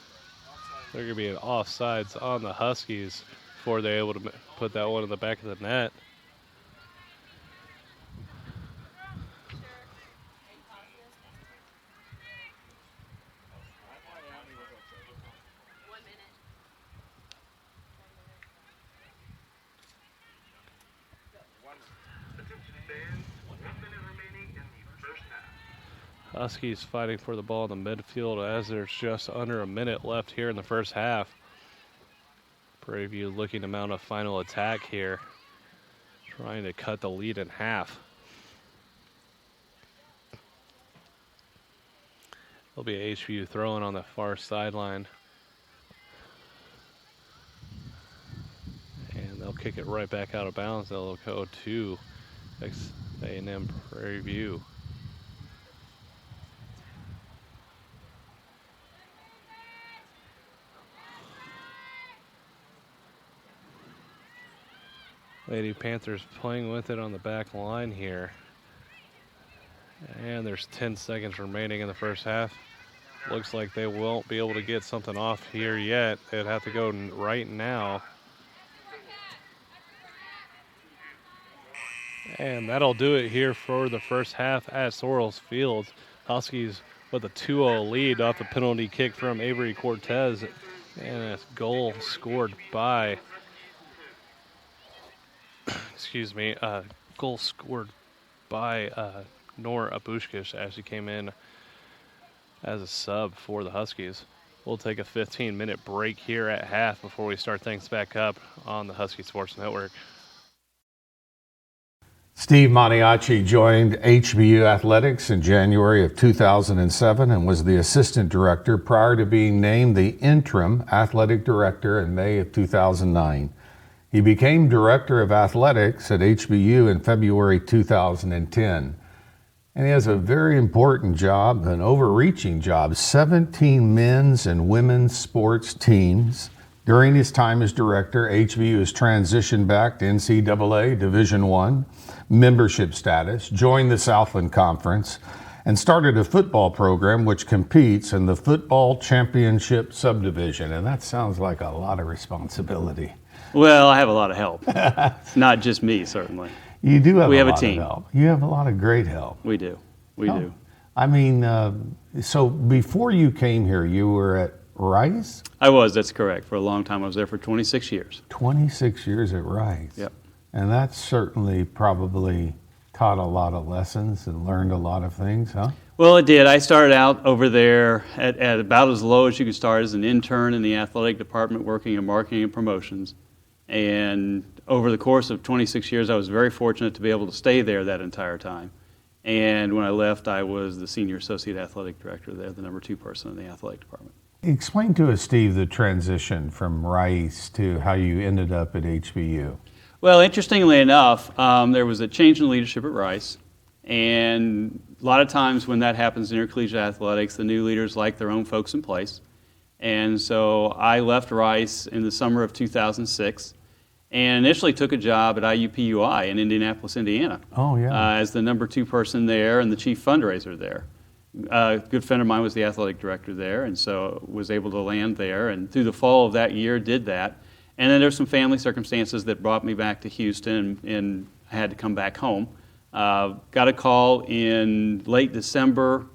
they're going to be an offsides on the Huskies before they're able to put that one in the back of the net. Attention fans, 1 minute remaining in the first half. Huskies fighting for the ball in the midfield as there's just under a minute left here in the first half. Prairie View looking to mount a final attack here, trying to cut the lead in half. There'll be a HBU throwing on the far sideline. And they'll kick it right back out of bounds. They'll go to A&M Prairie View. Lady Panthers playing with it on the back line here. And there's 10 seconds remaining in the first half. Looks like they won't be able to get something off here yet. They'd have to go right now. And that'll do it here for the first half at Sorrells Field. Huskies with a 2-0 lead off the penalty kick from Avery Cortez. And a goal scored by goal scored by Nora Abushkish as she came in as a sub for the Huskies. We'll take a 15-minute break here at half before we start things back up on the Husky Sports Network. Steve Maniaci joined HBU Athletics in January of 2007 and was the assistant director prior to being named the interim athletic director in May of 2009. He became director of athletics at HBU in February 2010. And he has a very important job, an overreaching job, 17 men's and women's sports teams. During his time as director, HBU has transitioned back to NCAA Division I membership status, joined the Southland Conference, and started a football program which competes in the Football Championship Subdivision. And that sounds like a lot of responsibility. Well, I have a lot of help. It's not just me, certainly. You do have We a have a lot team. of help. You have a lot of great help. We do. We do. I mean, so before you came here, you were at Rice? That's correct. For a long time, I was there for 26 years. 26 years at Rice. Yep. And that certainly probably taught a lot of lessons and learned a lot of things, huh? Well, it did. I started out over there at about as low as you could start as an intern in the athletic department working in marketing and promotions. And over the course of 26 years, I was very fortunate to be able to stay there that entire time. And when I left, I was the senior associate athletic director there, the number 2 person in the athletic department. Explain to us, Steve, the transition from Rice to how you ended up at HBU. Well, interestingly enough, there was a change in leadership at Rice. And a lot of times when that happens in intercollegiate athletics, the new leaders like their own folks in place. And so I left Rice in the summer of 2006 and initially took a job at IUPUI in Indianapolis, Indiana. Oh, yeah. As the number 2 person there and the chief fundraiser there. A good friend of mine was the athletic director there, and so was able to land there. And through the fall of that year, did that. And then there's some family circumstances that brought me back to Houston, and I had to come back home. Got a call in late December,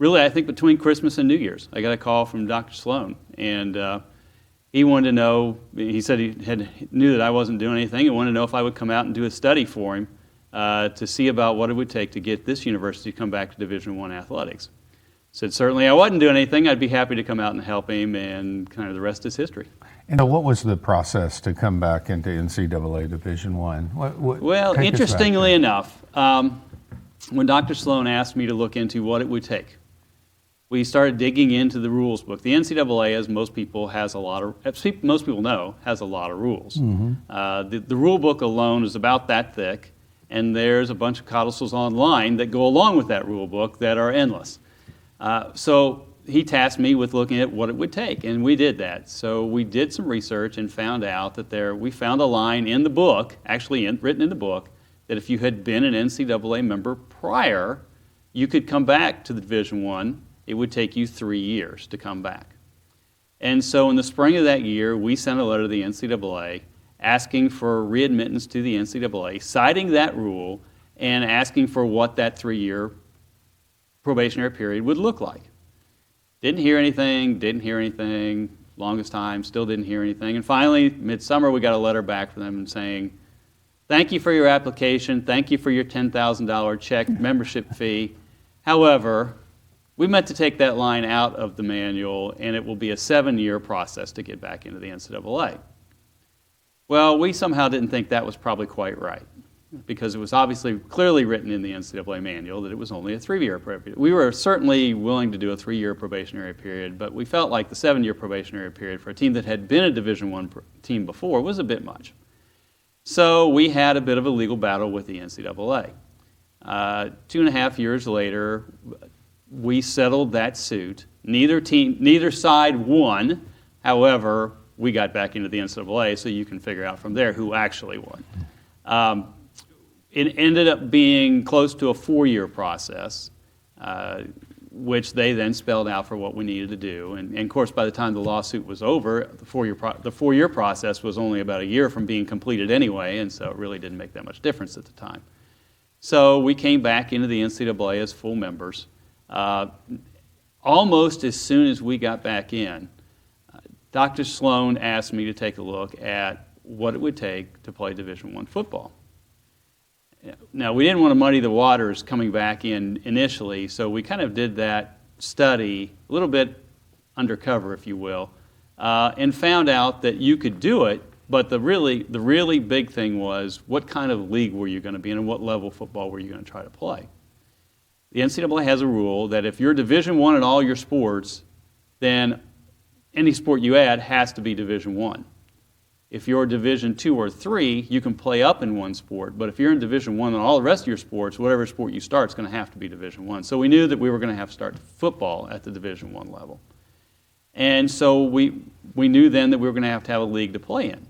really I think between Christmas and New Year's. I got a call from Dr. Sloan, and he wanted to know, he said he knew that I wasn't doing anything and wanted to know if I would come out and do a study for him to see about what it would take to get this university to come back to Division I athletics. Said certainly I wasn't doing anything, I'd be happy to come out and help him, and kind of the rest is history. And what was the process to come back into NCAA Division I? Well, interestingly enough, when Dr. Sloan asked me to look into what it would take, we started digging into the rules book. The NCAA, as most people know, has a lot of rules. Mm-hmm. The rule book alone is about that thick, and there's a bunch of codicils online that go along with that rule book that are endless. So he tasked me with looking at what it would take, and we did that. So we did some research and found out that we found a line in the book, actually written in the book, that if you had been an NCAA member prior, you could come back to the Division I. It would take you 3 years to come back. And so in the spring of that year, we sent a letter to the NCAA asking for readmittance to the NCAA, citing that rule, and asking for what that 3-year probationary period would look like. Didn't hear anything, longest time, still didn't hear anything. And finally, midsummer, we got a letter back from them saying, thank you for your application, thank you for your $10,000 check membership fee. However, we meant to take that line out of the manual, and it will be a 7-year process to get back into the NCAA. Well, we somehow didn't think that was probably quite right, because it was obviously clearly written in the NCAA manual that it was only a 3-year period. We were certainly willing to do a 3-year probationary period, but we felt like the 7-year probationary period for a team that had been a Division I team before was a bit much. So we had a bit of a legal battle with the NCAA. 2.5 years later, we settled that suit. Neither side won. However, we got back into the NCAA, so you can figure out from there who actually won. It ended up being close to a 4-year process, which they then spelled out for what we needed to do. And of course, by the time the lawsuit was over, the 4-year process was only about a year from being completed anyway, and so it really didn't make that much difference at the time. So we came back into the NCAA as full members. Almost as soon as we got back in, Dr. Sloan asked me to take a look at what it would take to play Division I football. Now, we didn't want to muddy the waters coming back in initially, so we kind of did that study a little bit undercover, if you will, and found out that you could do it, but the really big thing was what kind of league were you going to be in and what level of football were you going to try to play. The NCAA has a rule that if you're Division I in all your sports, then any sport you add has to be Division I. If you're Division II or III, you can play up in one sport, but if you're in Division I in all the rest of your sports, whatever sport you start is going to have to be Division I. So we knew that we were going to have to start football at the Division I level. And so we knew then that we were going to have a league to play in.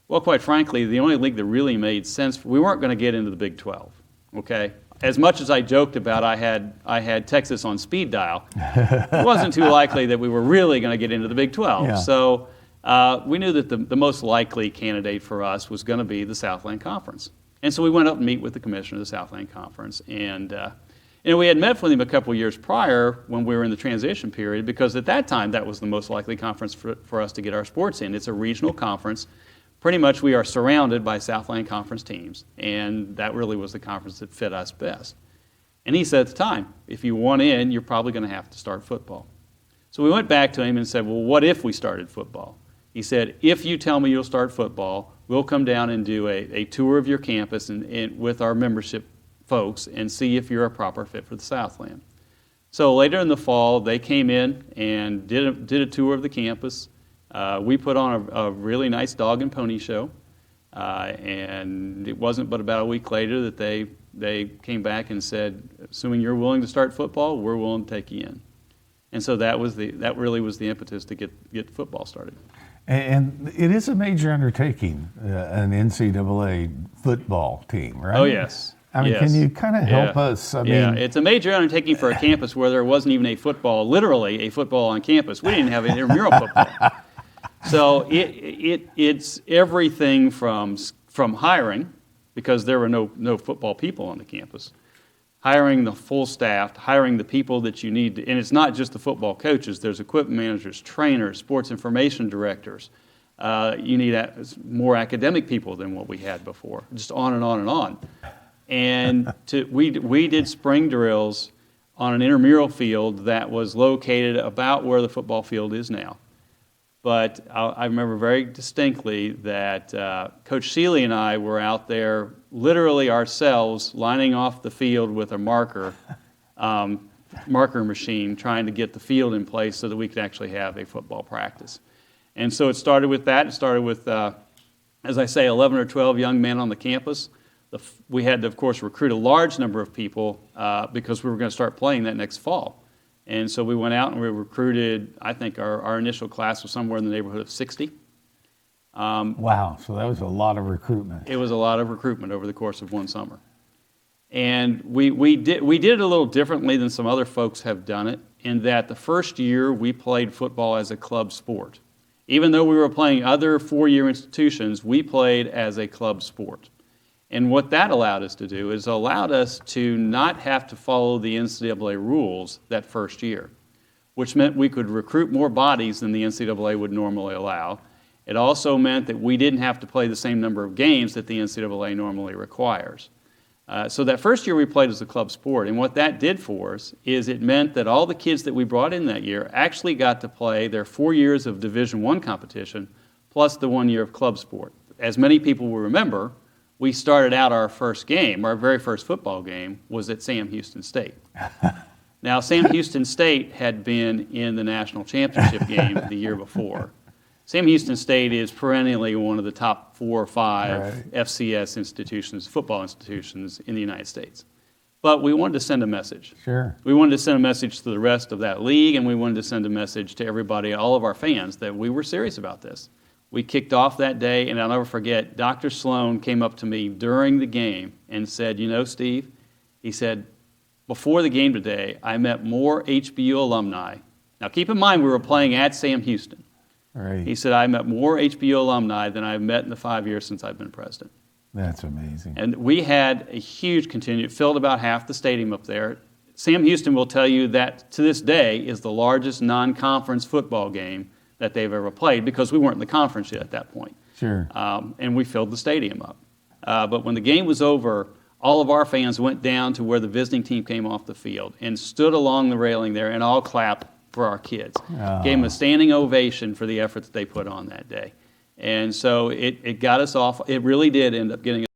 Well, quite frankly, the only league that really made sense, we weren't going to get into the Big 12, okay? As much as I joked about I had Texas on speed dial, it wasn't too likely that we were really going to get into the Big 12. Yeah. So we knew that the most likely candidate for us was going to be the Southland Conference. And so we went up and meet with the commissioner of the Southland Conference. And And we had met with him a couple years prior when we were in the transition period, because at that time that was the most likely conference for us to get our sports in. It's a regional conference. Pretty much we are surrounded by Southland Conference teams, and that really was the conference that fit us best. And he said at the time, if you want in, you're probably going to have to start football. So we went back to him and said, well, what if we started football? He said, if you tell me you'll start football, we'll come down and do a tour of your campus and with our membership folks and see if you're a proper fit for the Southland. So later in the fall, they came in and did a tour of the campus. We put on a really nice dog and pony show, and it wasn't but about a week later that they came back and said, assuming you're willing to start football, we're willing to take you in. And so that really was the impetus to get football started. And it is a major undertaking, an NCAA football team, right? Oh, yes. I mean, yes. Can you kind of help us? I mean, it's a major undertaking for a campus where there wasn't even literally a football on campus. We didn't have an intramural football. So it's everything from hiring, because there were no football people on the campus, hiring the full staff, hiring the people that you need, and it's not just the football coaches. There's equipment managers, trainers, sports information directors. You need more academic people than what we had before, just on and on and on. And we did spring drills on an intramural field that was located about where the football field is now. But I remember very distinctly that Coach Seeley and I were out there literally ourselves lining off the field with a marker machine, trying to get the field in place so that we could actually have a football practice. And so it started with that. It started with, as I say, 11 or 12 young men on the campus. We had to, of course, recruit a large number of people because we were going to start playing that next fall. And so we went out and we recruited, I think our initial class was somewhere in the neighborhood of 60. Wow, so that was a lot of recruitment. It was a lot of recruitment over the course of one summer. And we did it a little differently than some other folks have done it, in that the first year we played football as a club sport. Even though we were playing other four-year institutions, we played as a club sport. And what that allowed us to do is allowed us to not have to follow the NCAA rules that first year, which meant we could recruit more bodies than the NCAA would normally allow. It also meant that we didn't have to play the same number of games that the NCAA normally requires. So that first year we played as a club sport, and what that did for us is it meant that all the kids that we brought in that year actually got to play their 4 years of Division I competition plus the 1 year of club sport. As many people will remember, we started out our very first football game was at Sam Houston State. Now, Sam Houston State had been in the national championship game the year before. Sam Houston State is perennially one of the top 4 or 5 FCS institutions, football institutions in the United States. But we wanted to send a message. Sure. We wanted to send a message to the rest of that league, and we wanted to send a message to everybody, all of our fans, that we were serious about this. We kicked off that day, and I'll never forget, Dr. Sloan came up to me during the game and said, you know, Steve, he said, before the game today, I met more HBU alumni. Now, keep in mind, we were playing at Sam Houston. Right. He said, I met more HBU alumni than I've met in the 5 years since I've been president. That's amazing. And we had a huge contingent, filled about half the stadium up there. Sam Houston will tell you that to this day is the largest non-conference football game that they've ever played, because we weren't in the conference yet at that point. Sure. And we filled the stadium up. But when the game was over, all of our fans went down to where the visiting team came off the field and stood along the railing there and all clapped for our kids. Gave them a standing ovation for the effort that they put on that day. And so it got us off. It really did end up getting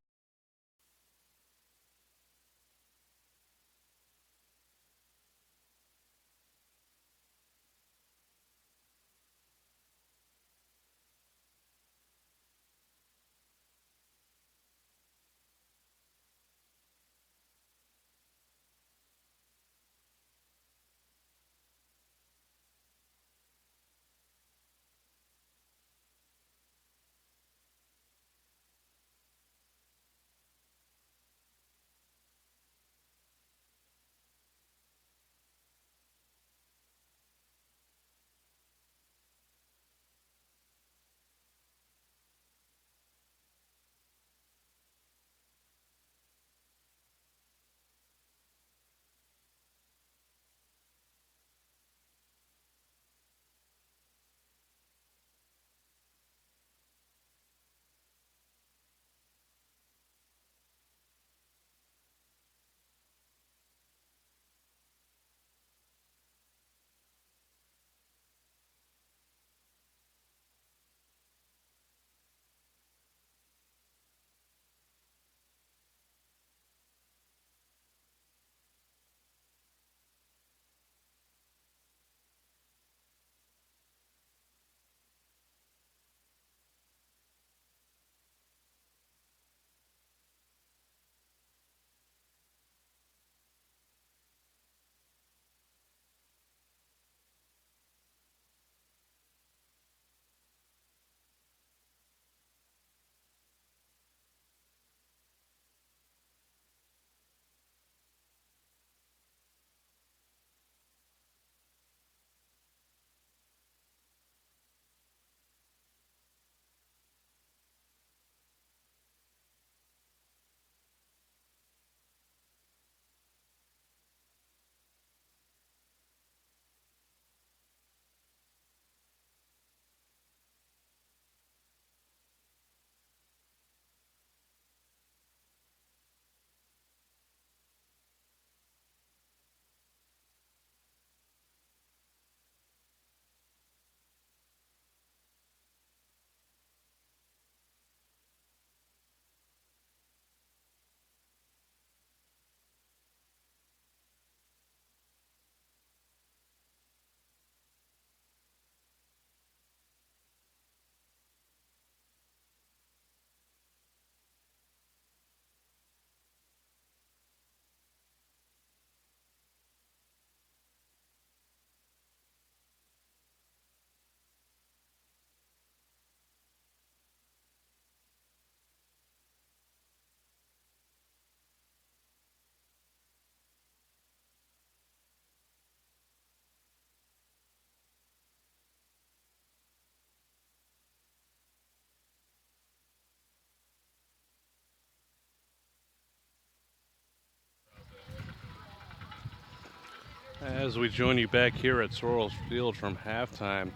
As we join you back here at Sorrells Field from halftime,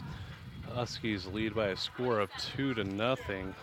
Huskies lead by a score of 2-0.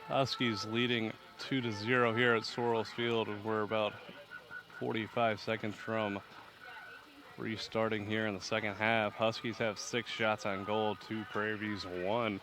Huskies leading 2-0 here at Sorrells Field. We're about 45 seconds from restarting here in the second half. Huskies have 6 shots on goal to Prairie View's 1.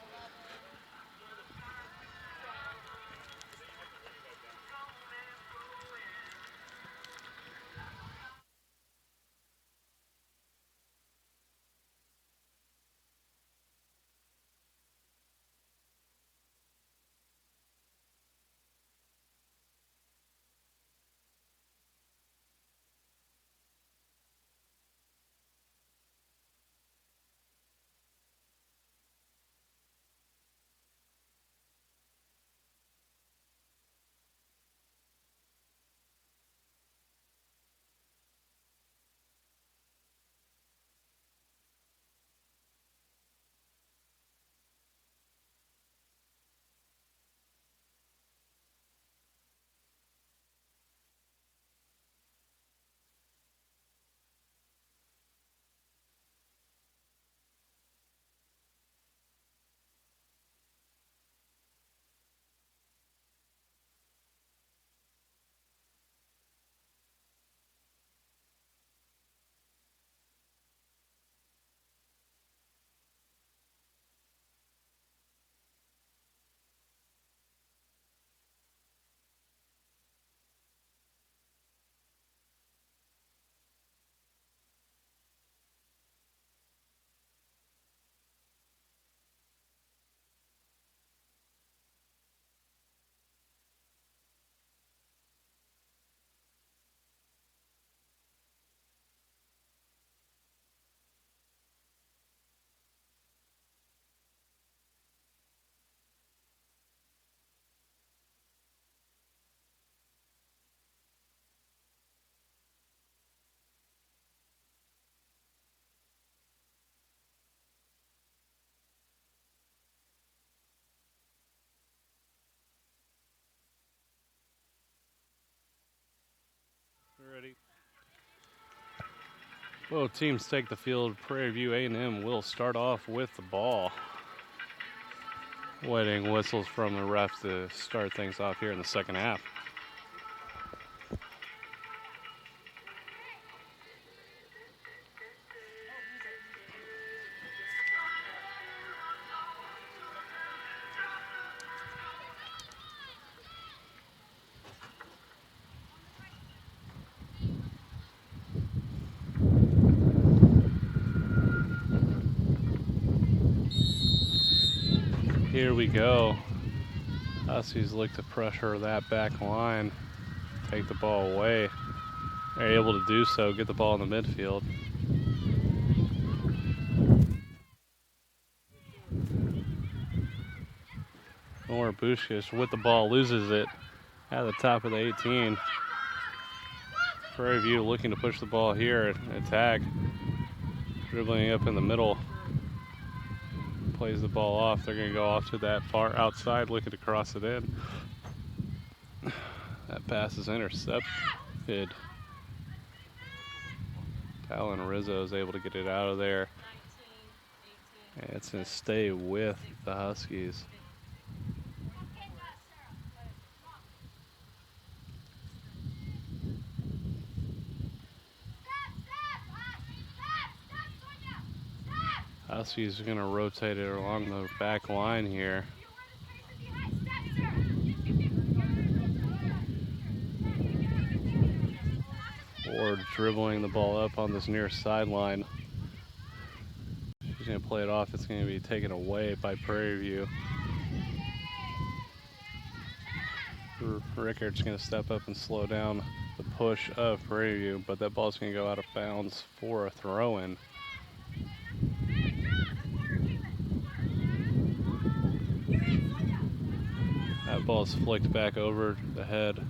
Ready. Both teams take the field. Prairie View A&M will start off with the ball. Waiting whistles from the refs to start things off here in the second half. Here we go. Huskies look to pressure that back line, take the ball away. They're able to do so, get the ball in the midfield. Nora Bushkish with the ball, loses it at the top of the 18. Prairie View looking to push the ball here, attack. Dribbling up in the middle. Plays the ball off. They're going to go off to that far outside, looking to cross it in. That pass is intercepted. Talon Rizzo is able to get it out of there. 19, 18. And it's going to stay with the Huskies. Huskies are going to rotate it along the back line here. Ford dribbling the ball up on this near sideline. She's going to play it off. It's going to be taken away by Prairie View. Rickard's going to step up and slow down the push of Prairie View, but that ball's going to go out of bounds for a throw-in. That ball's flicked back over the head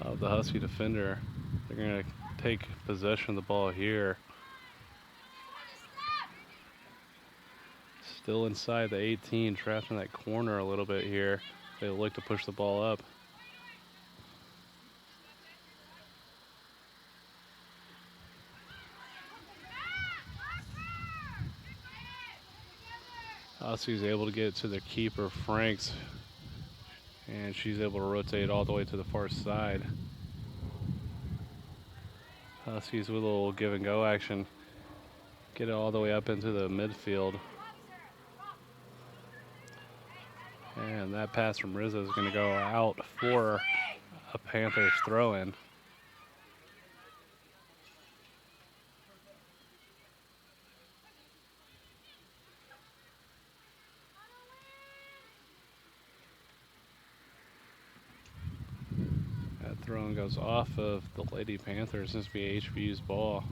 of the Husky defender. They're going to take possession of the ball here. Still inside the 18, trapped in that corner a little bit here. They look to push the ball up. Huskies able to get to their keeper, Franks, and she's able to rotate all the way to the far side. Huskies with a little give and go action. Get it all the way up into the midfield. And that pass from Rizzo is going to go out for a Panthers throw-in. That throw-in goes off of the Lady Panthers. This will be HBU's ball.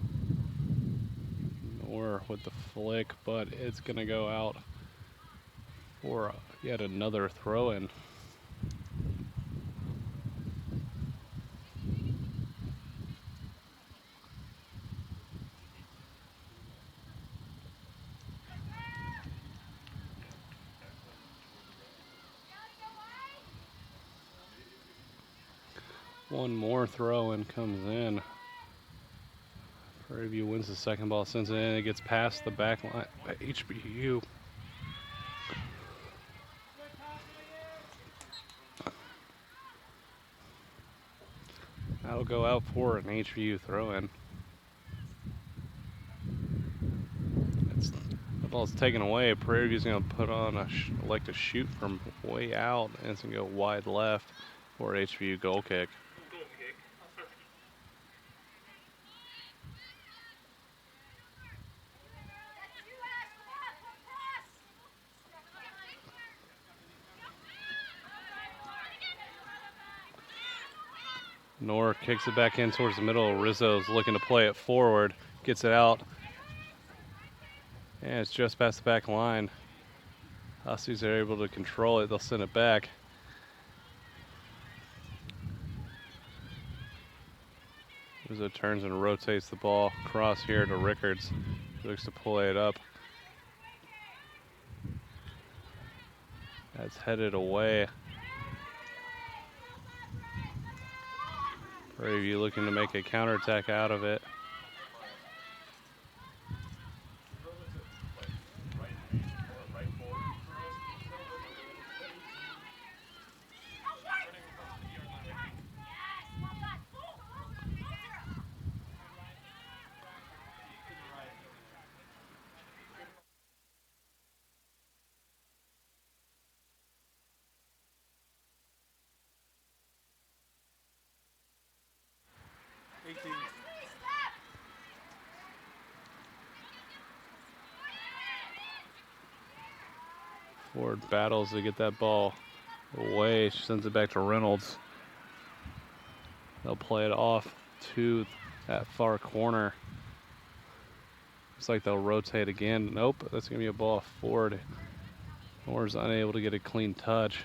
Or with the flick, but it's going to go out for yet another throw-in. One more throw-in comes in. Prairie View wins the second ball, sends it in. It gets past the back line by HBU. That'll go out for an HBU throw-in. The ball's taken away. Prairie View's going to put on elect to shoot from way out, and it's going to go wide left for HBU goal kick. Nor kicks it back in towards the middle. Rizzo's looking to play it forward. Gets it out. And it's just past the back line. Huskies are able to control it. They'll send it back. Rizzo turns and rotates the ball across here to Rickards. He looks to pull it up. That's headed away. Prairie View looking to make a counterattack out of it. Ford battles to get that ball away. She sends it back to Reynolds. They'll play it off to that far corner. Looks like they'll rotate again. Nope, that's going to be a ball forward. Moore's unable to get a clean touch.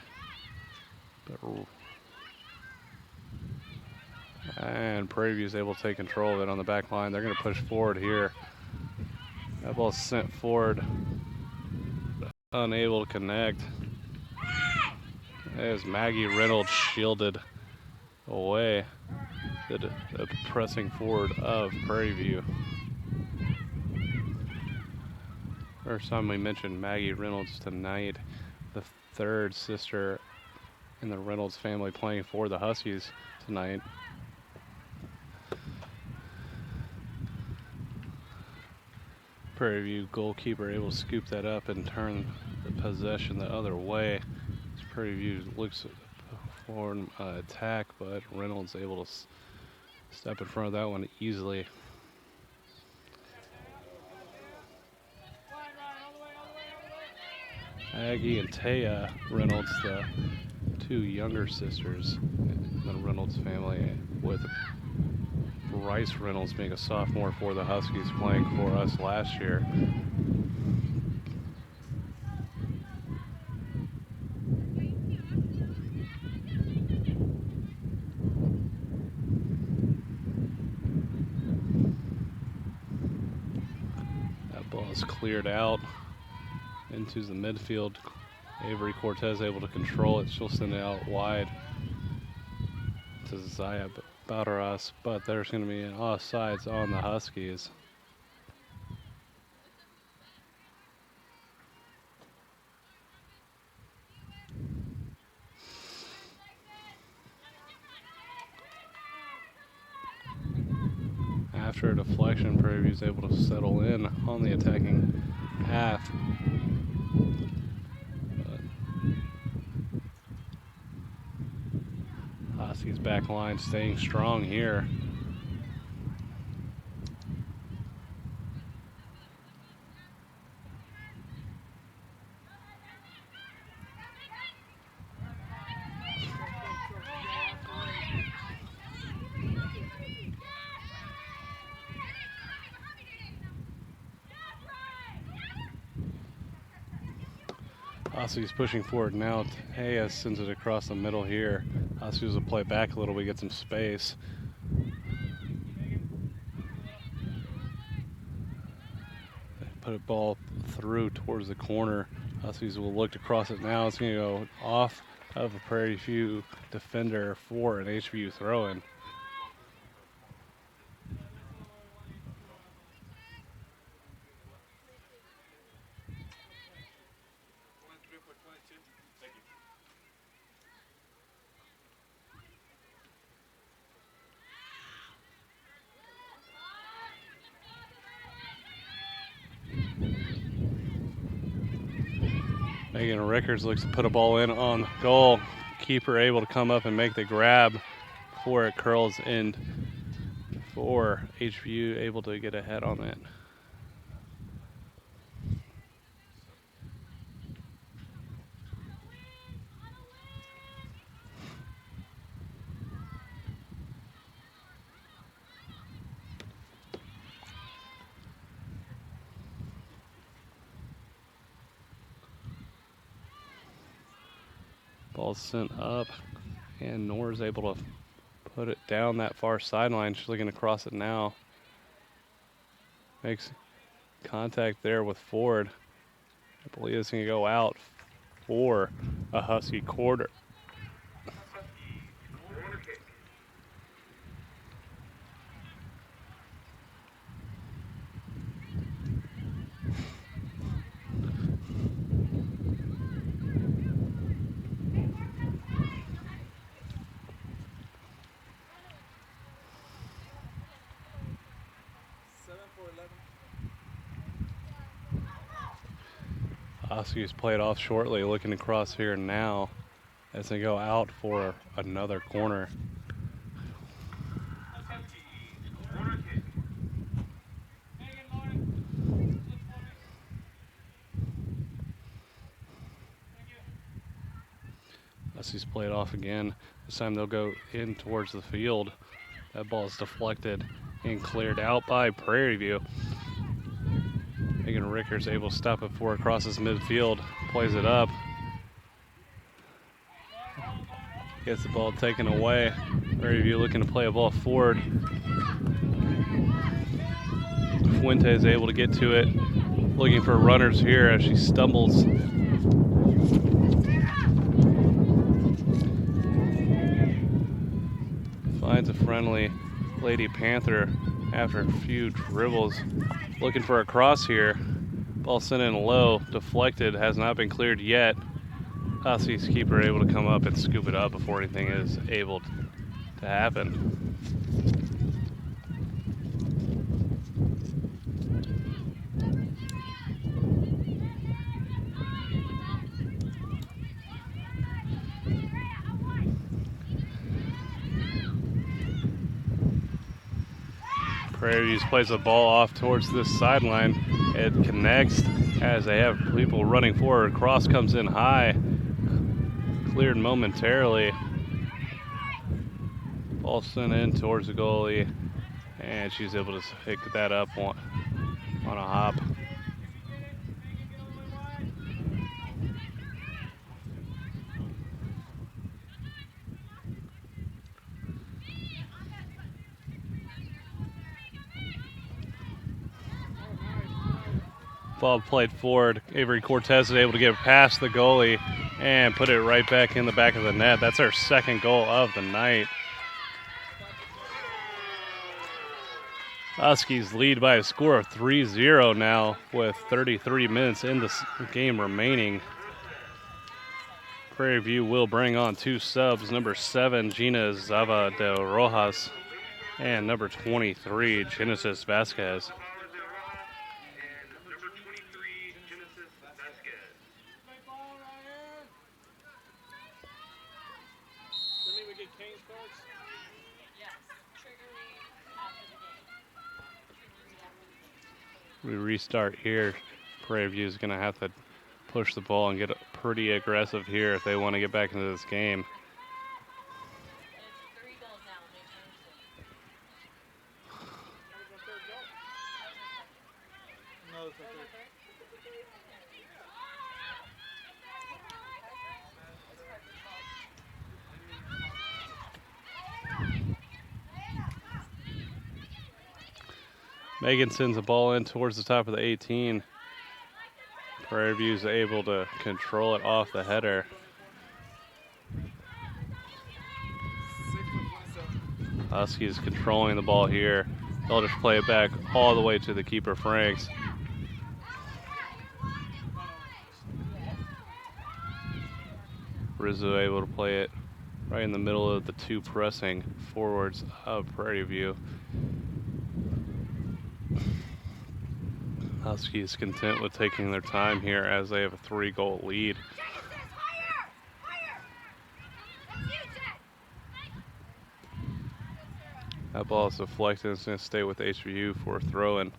And Prairie View is able to take control of it on the back line. They're going to push forward here. That ball's sent forward. Unable to connect. As Maggie Reynolds shielded away the pressing forward of Prairie View. First time we mentioned Maggie Reynolds tonight, the third sister in the Reynolds family playing for the Huskies tonight. Prairie View goalkeeper able to scoop that up and turn the possession the other way. As Prairie View looks for an attack, but Reynolds able to Step in front of that one easily. Aggie and Taya Reynolds, the two younger sisters in the Reynolds family, with Bryce Reynolds being a sophomore for the Huskies, playing for us last year. That ball is cleared out into the midfield. Avery Cortez able to control it. She'll send it out wide to Zaya Bauderas, but there's going to be an offsides on the Huskies. After a deflection, Prairie View is able to settle in on the attacking half. Huskies back line staying strong here. Huskies pushing forward now. Hayes sends it across the middle here. Huskies will play back a little bit, get some space. Put a ball through towards the corner. Huskies will look to cross it now. It's going to go off of a Prairie View defender for an HBU throw-in. Megan Rickards looks to put a ball in on goal. Keeper able to come up and make the grab before it curls in for HBU, able to get ahead on it. Ball sent up, and Nora's able to put it down that far sideline. She's looking to cross it now. Makes contact there with Ford. I believe it's going to go out for a Husky quarter. Huskies play it off shortly, looking to cross here now as they go out for another corner. Huskies play it off again. This time they'll go in towards the field. That ball is deflected and cleared out by Prairie View. Megan Rickards able to stop it before it crosses midfield, plays it up. Gets the ball taken away. Prairie View looking to play a ball forward. Fuentes able to get to it, looking for runners here as she stumbles. Finds a friendly Lady Panther after a few dribbles. Looking for a cross here. Ball sent in low, deflected, has not been cleared yet. Huskies keeper able to come up and scoop it up before anything is able to happen. Prairie View plays the ball off towards this sideline. It connects as they have people running forward. Cross comes in high. Cleared momentarily. Ball sent in towards the goalie. And she's able to pick that up on a hop. Ball played forward. Avery Cortez is able to get past the goalie and put it right back in the back of the net. That's her second goal of the night. Huskies lead by a score of 3-0 now with 33 minutes in the game remaining. Prairie View will bring on 2 subs, number 7, Gina Zava de Rojas, and number 23, Genesis Vasquez. We restart here. Prairie View is going to have to push the ball and get pretty aggressive here if they want to get back into this game. It's 3 goals now. They changed it. No, it's okay. Megan sends the ball in towards the top of the 18. Prairie View is able to control it off the header. Huskies controlling the ball here. They'll just play it back all the way to the keeper, Franks. Rizzo able to play it right in the middle of the 2 pressing forwards of Prairie View. Huskies content with taking their time here as they have a 3-goal lead. That ball is deflected. It's going to stay with HBU for a throw-in.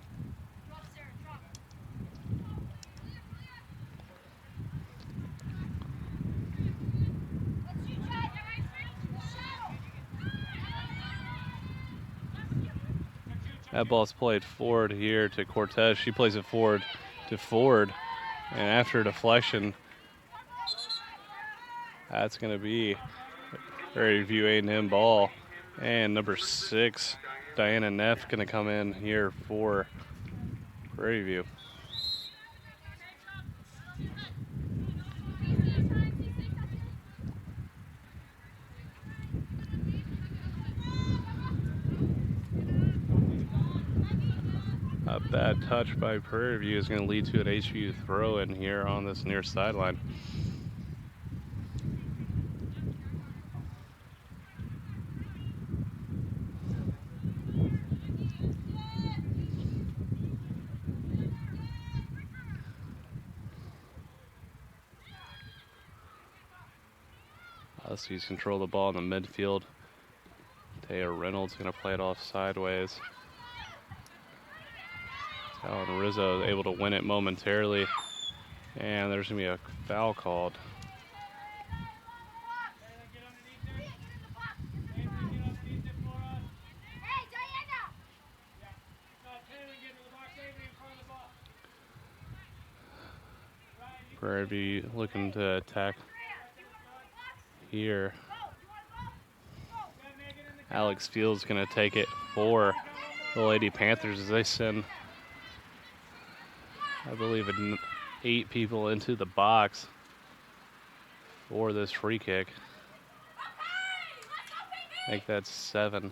That ball's played forward here to Cortez. She plays it forward to Ford. And after a deflection, that's going to be Prairie View A&M ball. And number 6, Diana Neff, going to come in here for Prairie View. A bad touch by Prairie View is going to lead to an HBU throw-in here on this near sideline. Huskies control the ball in the midfield. Taya Reynolds going to play it off sideways. Alan Rizzo is able to win it momentarily. And there's going to be a foul called. Prairie View looking to attack here. Alex Fields going to take it for the Lady Panthers as they send, I believe, 8 people into the box for this free kick. I think that's 7.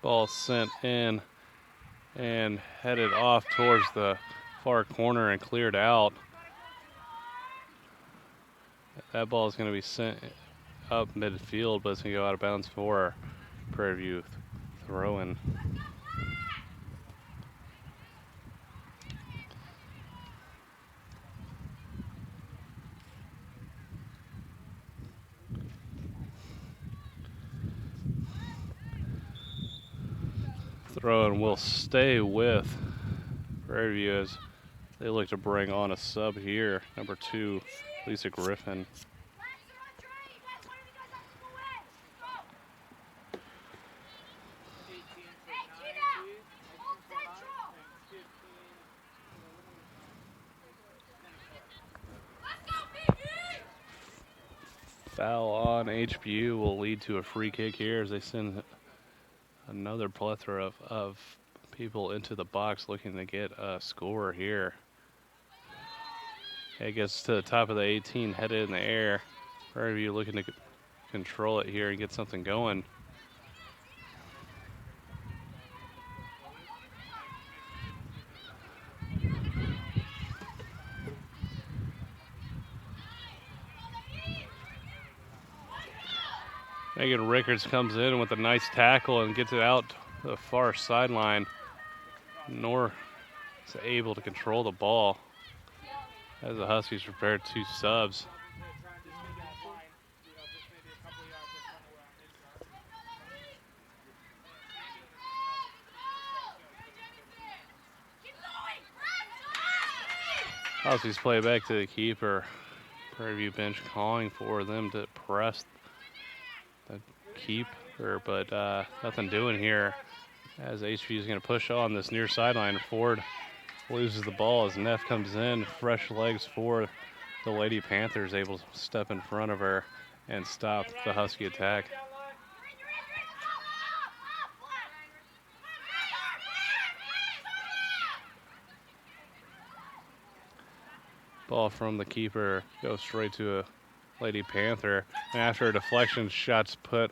Ball sent in and headed off towards the far corner and cleared out. That ball is going to be sent up midfield, but it's going to go out of bounds for Prairie View throw-in. Throw and will stay with Prairie View as they look to bring on a sub here. Number 2, Lisa Griffin. Foul on HBU will lead to a free kick here as they send another plethora of people into the box looking to get a score here. It gets to the top of the 18, headed in the air. Prairie View looking to control it here and get something going. Megan Rickards comes in with a nice tackle and gets it out to the far sideline. Nor is able to control the ball as the Huskies prepare 2 subs. Huskies play back to the keeper. Prairie View bench calling for them to press the keeper, but nothing doing here as HBU is going to push on this near sideline. Ford loses the ball as Neff comes in. Fresh legs for the Lady Panthers, able to step in front of her and stop the Husky attack. Ball from the keeper goes straight to a Lady Panther. And after a deflection, shots put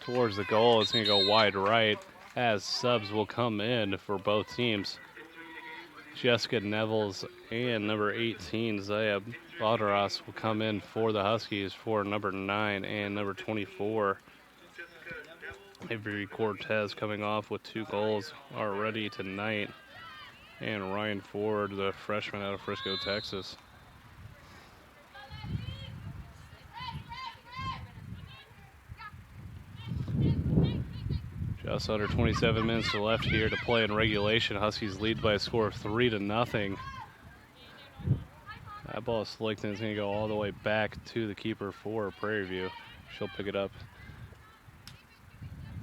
towards the goal. It's going to go wide right as subs will come in for both teams. Jessica Nevels and number 18, Zaya Balderas, will come in for the Huskies for number 9 and number 24. Avery Cortez coming off with 2 goals already tonight. And Ryan Ford, the freshman out of Frisco, Texas. Just under 27 minutes left here to play in regulation. Huskies lead by a score of 3-0. That ball is slicked and it's going to go all the way back to the keeper for Prairie View. She'll pick it up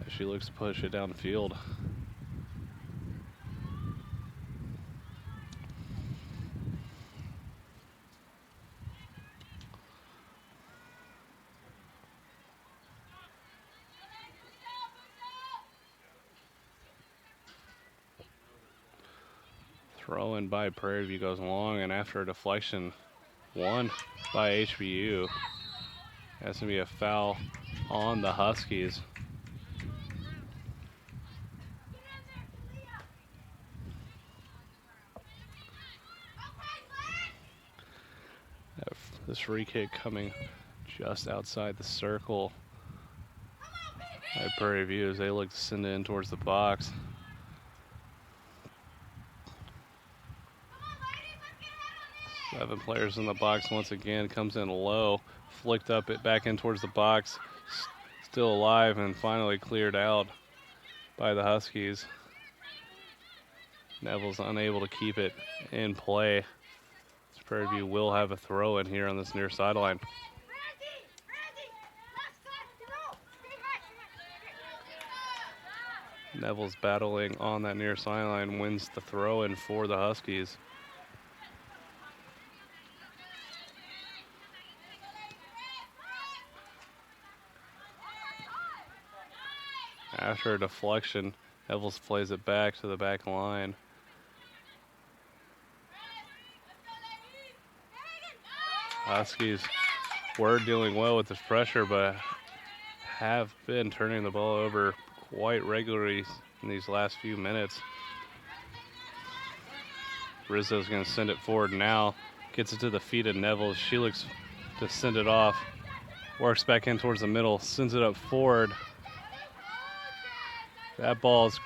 as she looks to push it down the field. Throw in by Prairie View goes long, and after a deflection, won by HBU. That's going to be a foul on the Huskies. This free kick coming just outside the circle by Prairie View as they look to send it in towards the box. Seven players in the box once again. Comes in low, flicked up it back in towards the box. Still alive and finally cleared out by the Huskies. Neville's unable to keep it in play. Prairie View will have a throw in here on this near sideline. Neville's battling on that near sideline, wins the throw in for the Huskies. After a deflection, Neville's plays it back to the back line. Huskies were dealing well with this pressure, but have been turning the ball over quite regularly in these last few minutes. Rizzo's going to send it forward now. Gets it to the feet of Neville. She looks to send it off. Works back in towards the middle. Sends it up forward. That ball is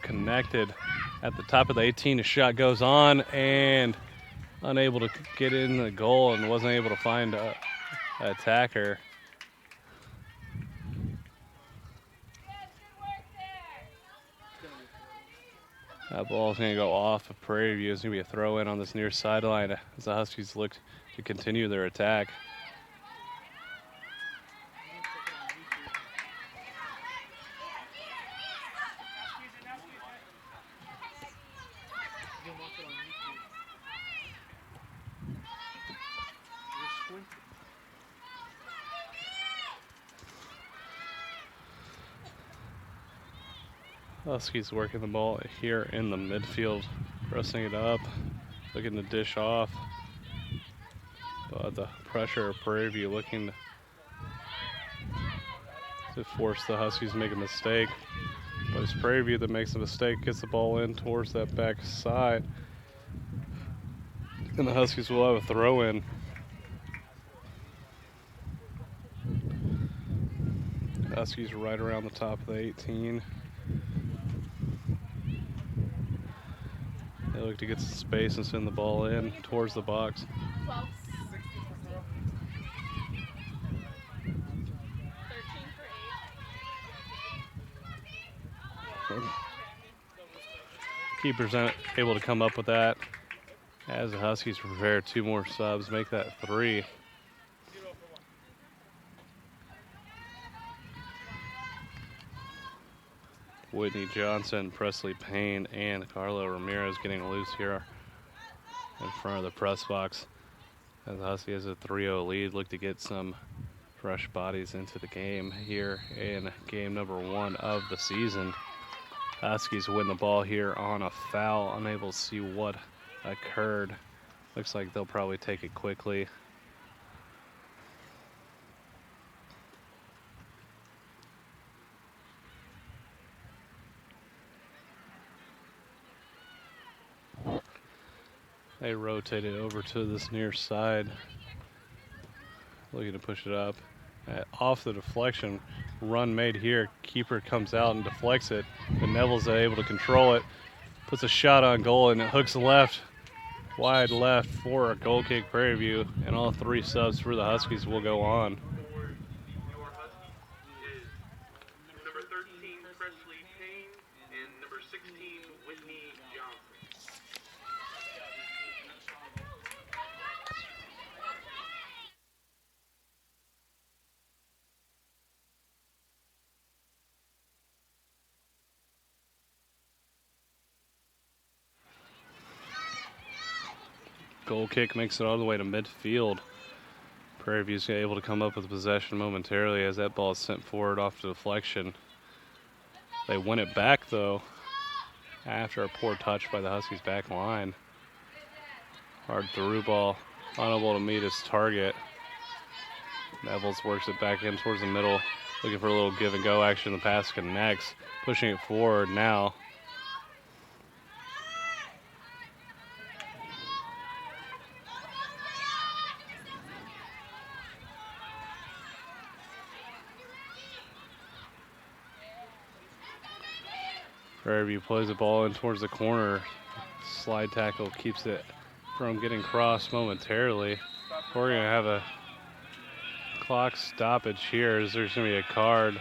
connected at the top of the 18. The shot goes on and unable to get in the goal and wasn't able to find an attacker. That ball's going to go off of Prairie View. It's going to be a throw in on this near sideline as the Huskies look to continue their attack. Huskies working the ball here in the midfield, pressing it up, looking to dish off. But the pressure of Prairie View looking to force the Huskies to make a mistake. But it's Prairie View that makes a mistake, gets the ball in towards that back side. And the Huskies will have a throw in. Huskies right around the top of the 18. They look to get some space and send the ball in towards the box. 12. 13 for 8. Keeper's able to come up with that as the Huskies prepare 2 more subs, make that 3. Whitney Johnson, Presley Payne, and Carlo Ramirez getting loose here in front of the press box. As the Huskies has a 3-0 lead, look to get some fresh bodies into the game here in game number 1 of the season. Huskies win the ball here on a foul. Unable to see what occurred. Looks like they'll probably take it quickly. They rotate it over to this near side. Looking to push it up. Off the deflection, run made here. Keeper comes out and deflects it. But Neville's able to control it. Puts a shot on goal and it hooks left. Wide left for a goal kick Prairie View. And all 3 subs for the Huskies will go on. Your Huskies is number 13, Presley Payne, and number 16, Whitney Johnson. Goal kick makes it all the way to midfield. Prairie View's able to come up with possession momentarily as that ball is sent forward off the deflection. They win it back though after a poor touch by the Huskies back line. Hard through ball, unable to meet his target. Nevels works it back in towards the middle, looking for a little give and go action. The pass connects, pushing it forward now. Prairie View plays the ball in towards the corner. Slide tackle keeps it from getting crossed momentarily. We're going to have a clock stoppage here as there's going to be a card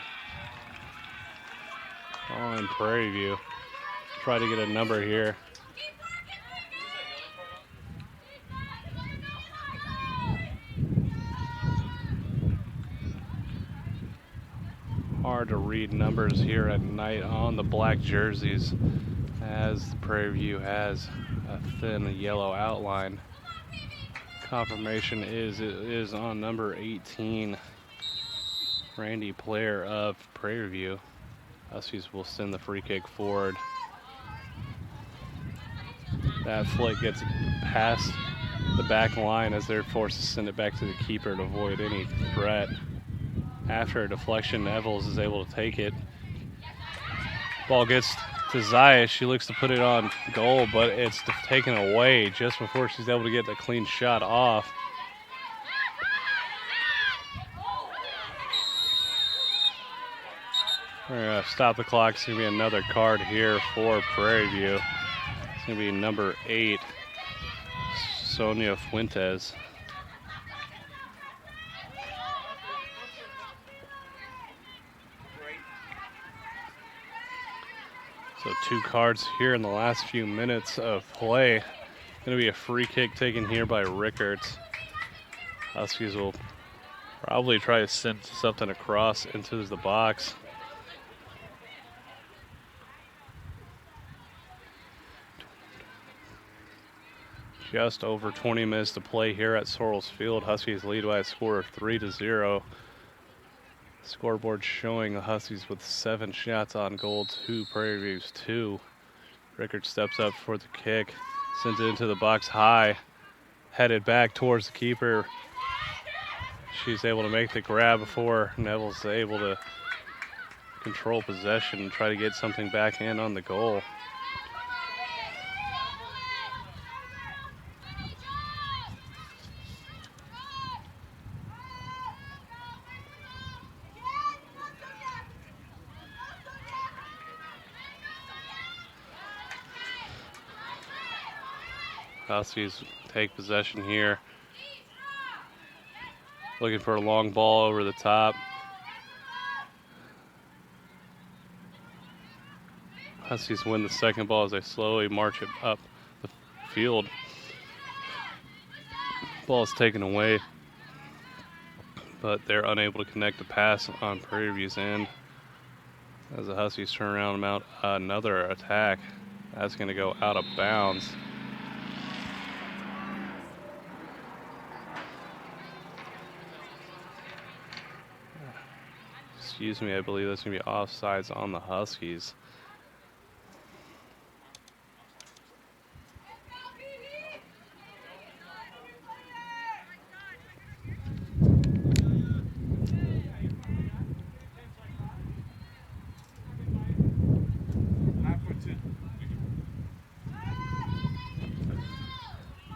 on Prairie View. Try to get a number here. Hard to read numbers here at night on the black jerseys as Prairie View has a thin yellow outline. Confirmation is on number 18, Randy Player of Prairie View. Huskies will send the free kick forward. That flick gets past the back line as they're forced to send it back to the keeper to avoid any threat. After a deflection, Nevels is able to take it. Ball gets to Zaya. She looks to put it on goal, but it's taken away just before she's able to get the clean shot off. We're going to stop the clock. It's going to be another card here for Prairie View. It's going to be number 8, Sonia Fuentes. So 2 cards here in the last few minutes of play. Going to be a free kick taken here by Rickards. Huskies will probably try to send something across into the box. Just over 20 minutes to play here at Sorrells Field. Huskies lead by a score of 3-0. Scoreboard showing the Huskies with 7 shots on goal, 2 Prairie Views 2. Rickard steps up for the kick, sends it into the box high, headed back towards the keeper. She's able to make the grab before Neville's able to control possession and try to get something back in on the goal. Huskies take possession here. Looking for a long ball over the top. Huskies win the second ball as they slowly march it up the field. Ball is taken away, but they're unable to connect the pass on Prairie View's end as the Huskies turn around and mount another attack. That's going to go out of bounds. Excuse me, I believe that's going to be offsides on the Huskies.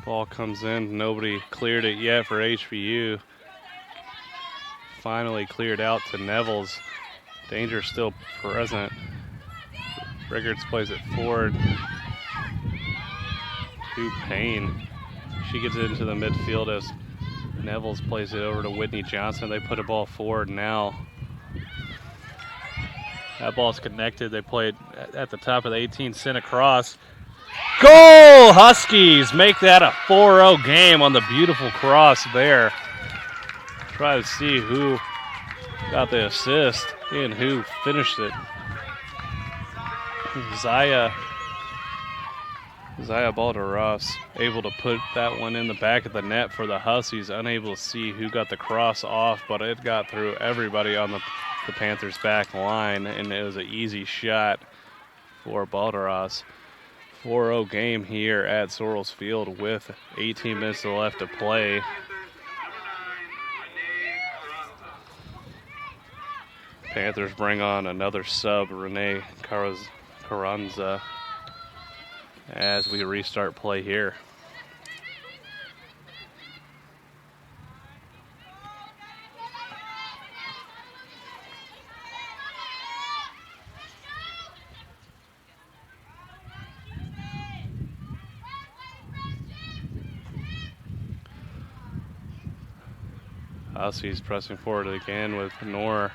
Ball comes in, nobody cleared it yet for HBU. Finally cleared out to Neville's. Danger still present. Rickards plays it forward to Payne. She gets it into the midfield as Neville's plays it over to Whitney Johnson. They put a ball forward now. That ball's connected. They play it at the top of the 18, sent across. Goal! Huskies make that a 4-0 game on the beautiful cross there. Try to see who got the assist and who finished it. Zaya Balderas able to put that one in the back of the net for the Huskies. Unable to see who got the cross off, but it got through everybody on the Panthers' back line, and it was an easy shot for Balderas. 4-0 game here at Sorrells Field with 18 minutes left to play. Panthers bring on another sub, Renee Carranza, as we restart play here. Huskies pressing forward again with Nora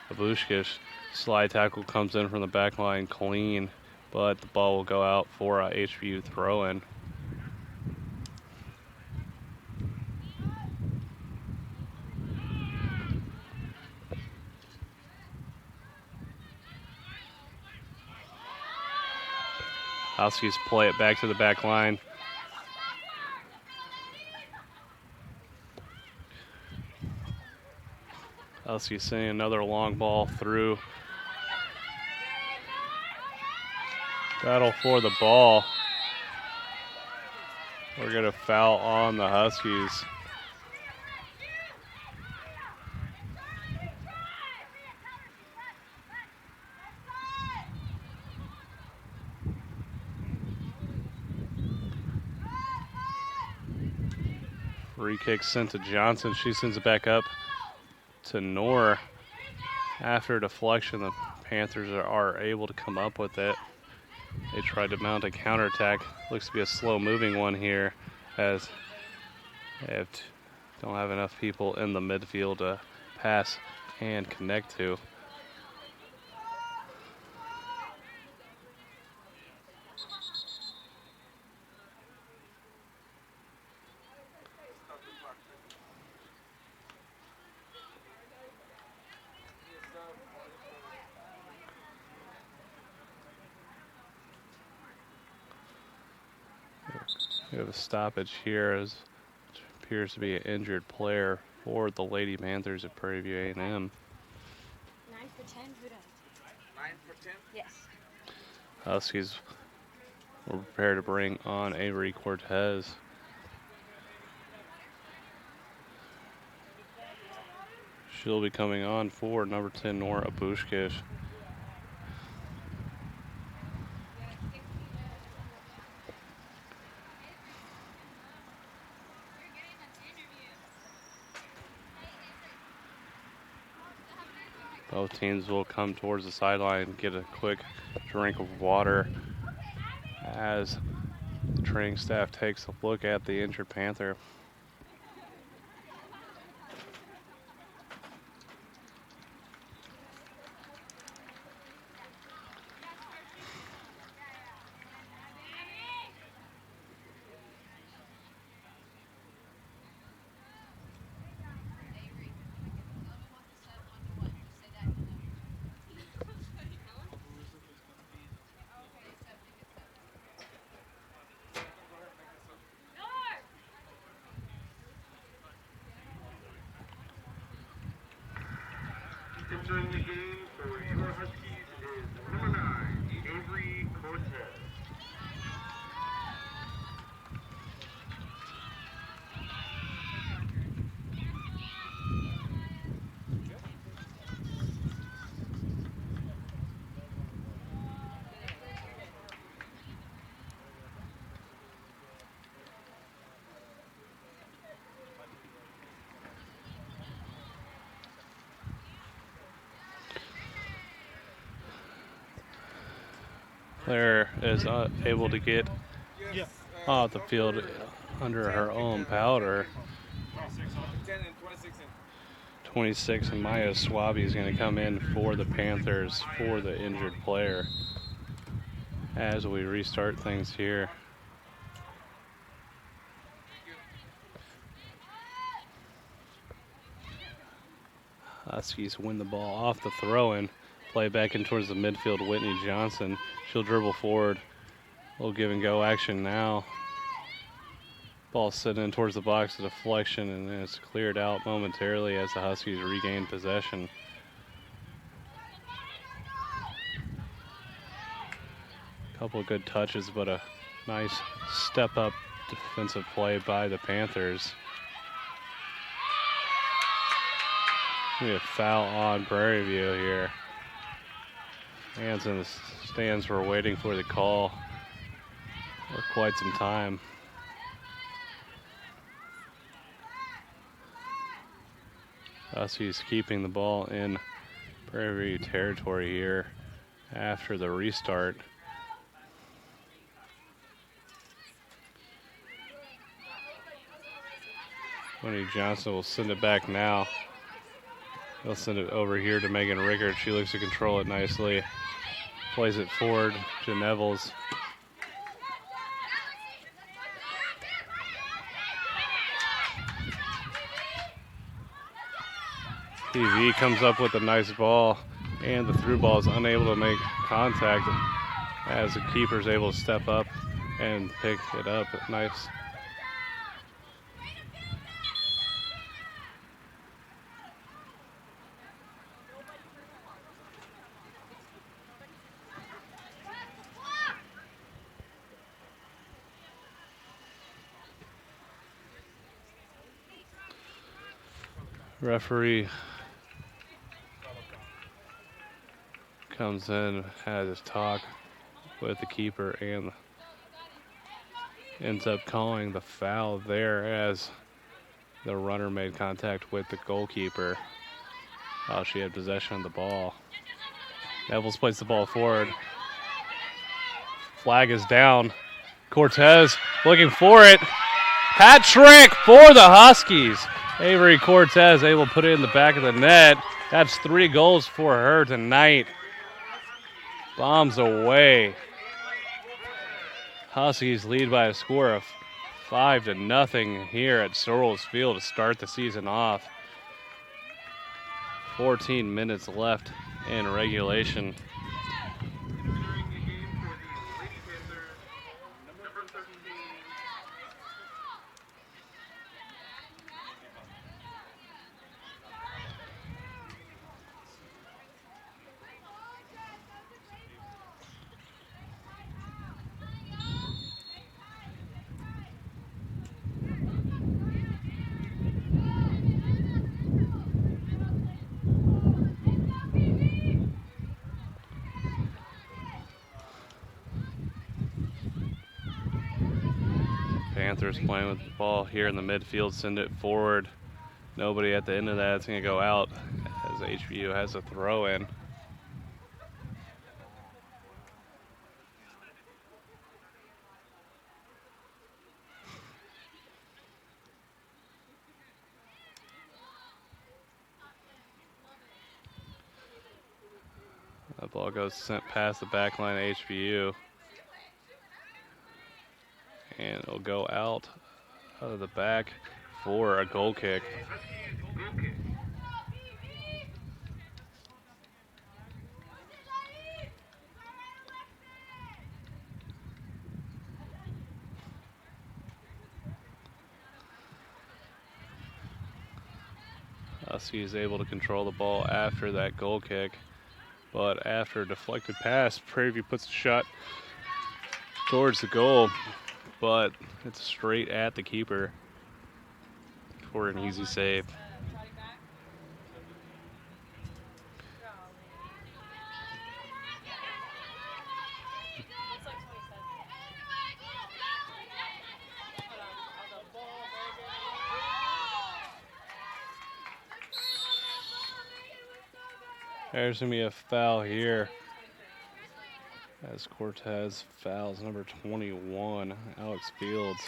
Abushkish. Slide tackle comes in from the back line clean, but the ball will go out for a HBU throw-in. Huskies play it back to the back line. Huskies sending another long ball through. Battle for the ball. We're going to foul on the Huskies. Free kick sent to Johnson. She sends it back up to Knorr. After deflection, the Panthers are able to come up with it. They tried to mount a counterattack. Looks to be a slow-moving one here, as they don't have enough people in the midfield to pass and connect to. We have a stoppage here as it appears to be an injured player for the Lady Panthers at Prairie View A&M. 9 for 10, who does? 9 for 10. Yes. Huskies will prepare to bring on Avery Cortez. She'll be coming on for number 10, Nora Abushkish. Both teams will come towards the sideline and get a quick drink of water as the training staff takes a look at the injured Panther. Entering the game for your Huskies is number 9, Avery Cortez. Player is able to get off the field under her own powder. 10 and 26 in. 26, and Maya Swaby is going to come in for the Panthers for the injured player as we restart things here. Huskies win the ball off the throw-in. Play back in towards the midfield, Whitney Johnson. She'll dribble forward. A little give and go action now. Ball sitting in towards the box, a deflection, and then it's cleared out momentarily as the Huskies regain possession. Couple of good touches, but a nice step-up defensive play by the Panthers. We have foul on Prairie View here. Fans in the stands were waiting for the call for quite some time. Huskies keeping the ball in Prairie View territory here after the restart. Whitney Johnson will send it back now. He'll send it over here to Megan Rickard. She looks to control it nicely. Plays it forward to Nevels. TV comes up with a nice ball, and the through ball is unable to make contact as the keeper is able to step up and pick it up. Nice. Referee comes in, has his talk with the keeper, and ends up calling the foul there as the runner made contact with the goalkeeper while she had possession of the ball. Nevels plays the ball forward. Flag is down. Cortez looking for it. Hat trick for the Huskies. Avery Cortez able to put it in the back of the net. That's 3 goals for her tonight. Bombs away. Huskies lead by a score of 5-0 here at Sorrells Field to start the season off. 14 minutes left in regulation. Entering the game for the Lady Panthers, number 13, Panthers playing with the ball here in the midfield, send it forward. Nobody at the end of that. It's going to go out as HBU has a throw in. That ball goes sent past the back line of HBU. And it'll go out of the back for a goal kick. Husky is able to control the ball after that goal kick. But after a deflected pass, Prairie View puts a shot towards the goal. But it's straight at the keeper for an easy save. There's going to be a foul here as Cortez fouls number 21, Alex Fields.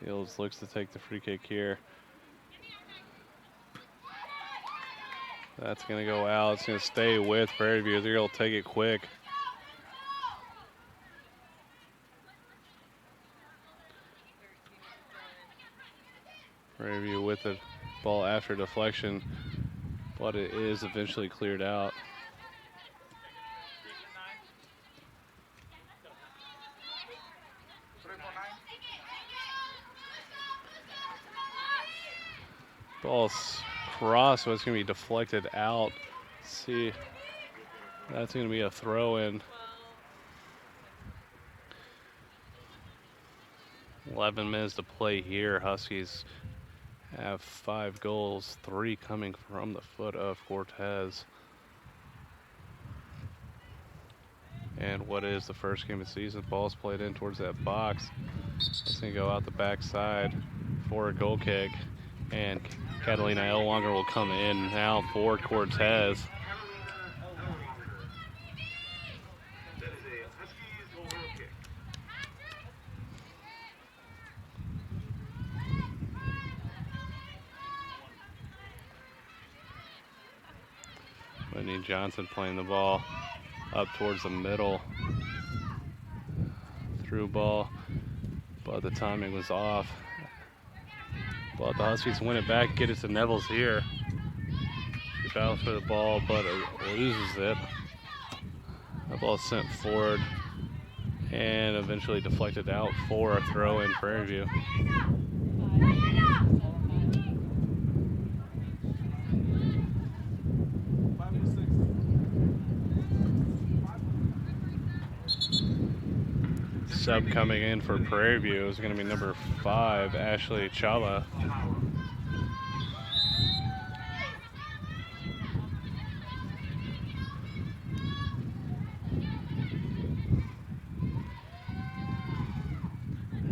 Fields looks to take the free kick here. That's going to go out. It's going to stay with Prairie View. They're going to take it quick. Prairie View with the ball after deflection, but it is eventually cleared out. Ball's cross, so it's going to be deflected out. Let's see, that's going to be a throw in. 11 minutes to play here. Huskies have 5 goals, 3 coming from the foot of Cortez. And what is the first game of the season? Ball's played in towards that box. It's going to go out the backside for a goal kick. And Catalina Elwanger will come in now for Cortez. Whitney Johnson playing the ball up towards the middle. Through ball, but the timing was off. But the Huskies win it back, get it to Neville's here. He battles for the ball, but loses it. The ball is sent forward and eventually deflected out for a throw in Prairie View. Sub coming in for Prairie View is going to be number 5, Ashley Chava.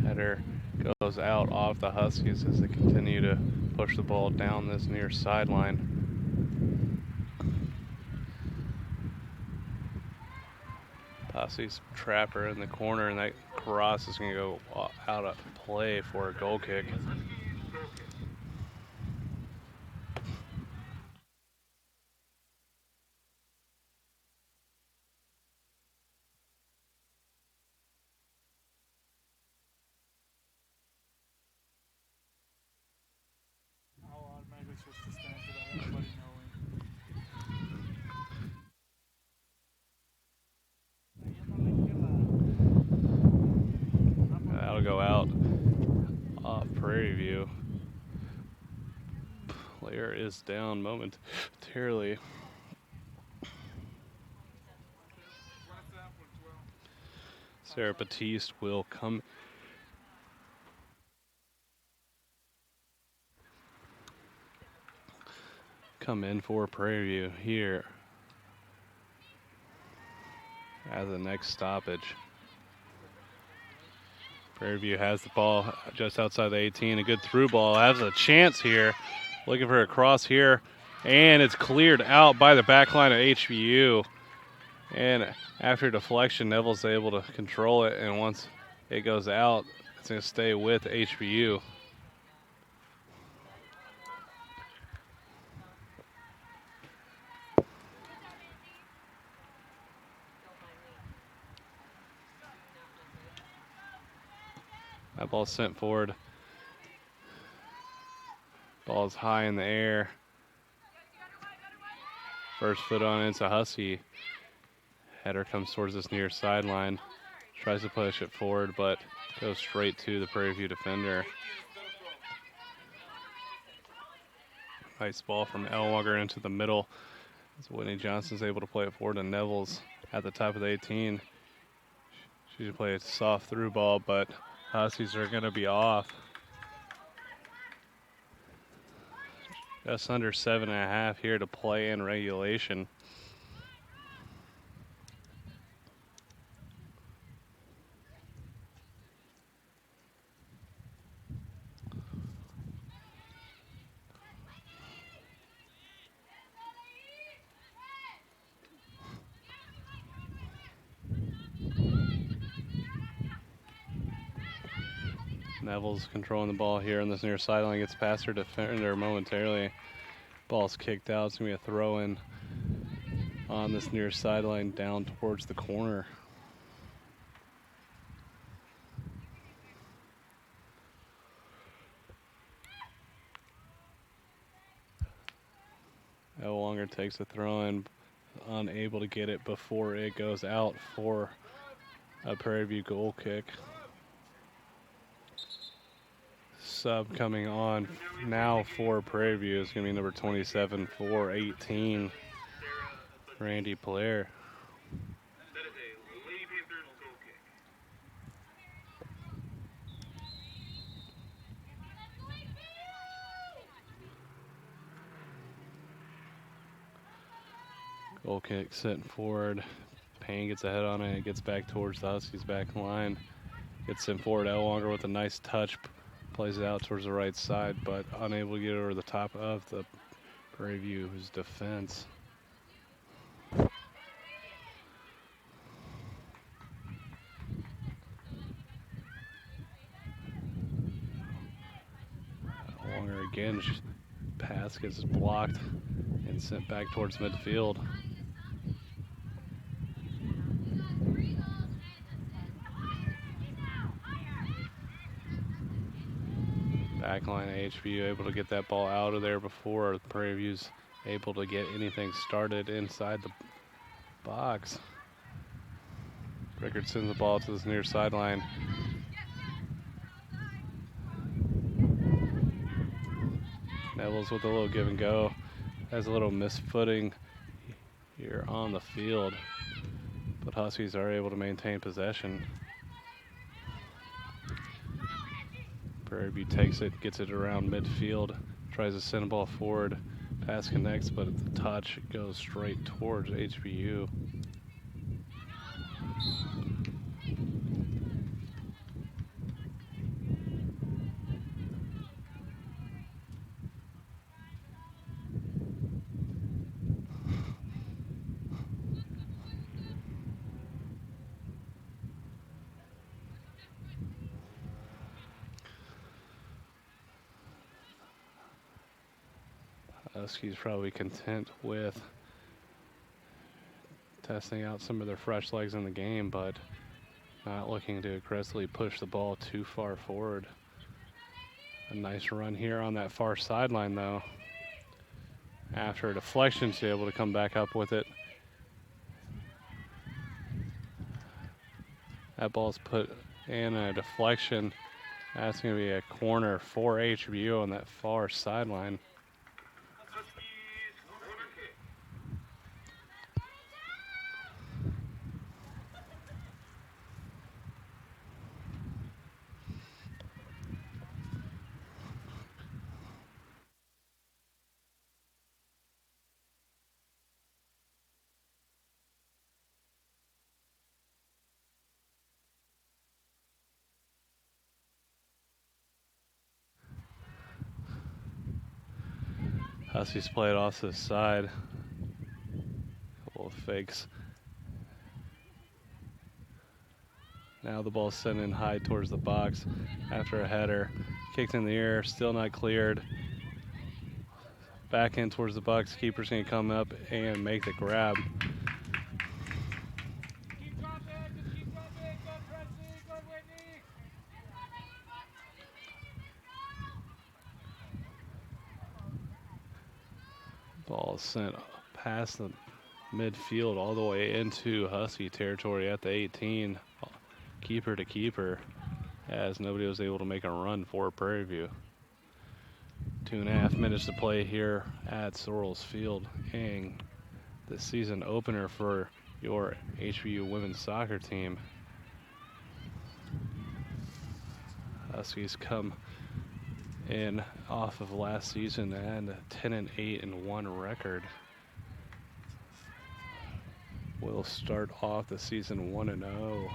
Header goes out off the Huskies as they continue to push the ball down this near sideline. Huskies trapper in the corner, and that cross is going to go out of play for a goal kick. I'll automatically switch to Spanish without anybody knowing. That'll go out off Prairie View. player is down momentarily. Sarah Batiste will come in for Prairie View here as the next stoppage. Prairie View has the ball just outside the 18. A good through ball. Has a chance here. Looking for a cross here. And it's cleared out by the back line of HBU. And after deflection, Neville's able to control it. And once it goes out, it's going to stay with HBU. That ball's sent forward. Ball's high in the air. First foot on it, it's a Husky. Header comes towards this near sideline. Tries to push it forward, but goes straight to the Prairie View defender. Nice ball from Elwanger into the middle. As Whitney Johnson's able to play it forward to Neville's at the top of the 18. She should play a soft through ball, but Huskies are going to be off. Just under 7.5 here to play in regulation. Neville's controlling the ball here on this near sideline. Gets past her defender momentarily. Ball's kicked out. It's going to be a throw-in on this near sideline down towards the corner. Elwanger takes a throw-in, unable to get it before it goes out for a Prairie View goal kick. Sub coming on now for Prairie View is going to be number 27 for 18, Randy Blair. That is a Lady Panthers goal kick. Goal kick sent forward. Payne gets a head on it. It gets back towards the Huskies back line. Gets sent forward. Elwanger with a nice touch. Plays it out towards the right side, but unable to get over the top of the Prairie View's defense. Elwanger again. Pass gets blocked and sent back towards midfield. Backline of HBU able to get that ball out of there before Prairie View's able to get anything started inside the box. Rickard sends the ball to this near sideline. Neville's with a little give and go. Has a little misfooting here on the field, but Huskies are able to maintain possession. Prairie View takes it, gets it around midfield, tries to send a ball forward. Pass connects, but at the touch, it goes straight towards HBU. Huskies probably content with testing out some of their fresh legs in the game, but not looking to aggressively push the ball too far forward. A nice run here on that far sideline, though. After a deflection, she's able to come back up with it. That ball's put in a deflection. That's going to be a corner for HBU on that far sideline. Huskies play it off to the side. Couple of fakes. Now the ball's sent in high towards the box after a header. Kicked in the air, still not cleared. Back in towards the box. Keeper's going to come up and make the grab. Ball sent past the midfield all the way into Husky territory at the 18. Keeper to keeper, as nobody was able to make a run for Prairie View. 2.5 minutes to play here at Sorrells Field, and the season opener for your HBU women's soccer team. Huskies come in off of last season and a 10-8-1 record. We'll start off the season 1-0.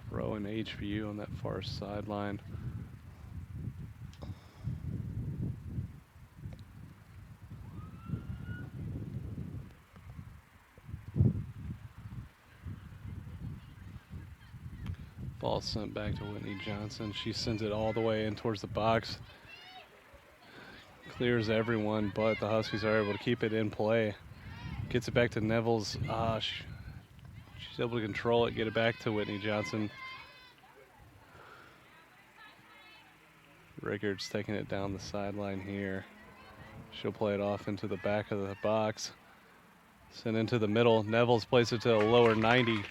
Throw in HBU on that far sideline. Ball sent back to Whitney Johnson. She sends it all the way in towards the box. Clears everyone, but the Huskies are able to keep it in play. Gets it back to Neville's. She's able to control it, get it back to Whitney Johnson. Rickard's taking it down the sideline here. She'll play it off into the back of the box. Sent into the middle. Neville's placed it to the lower 90.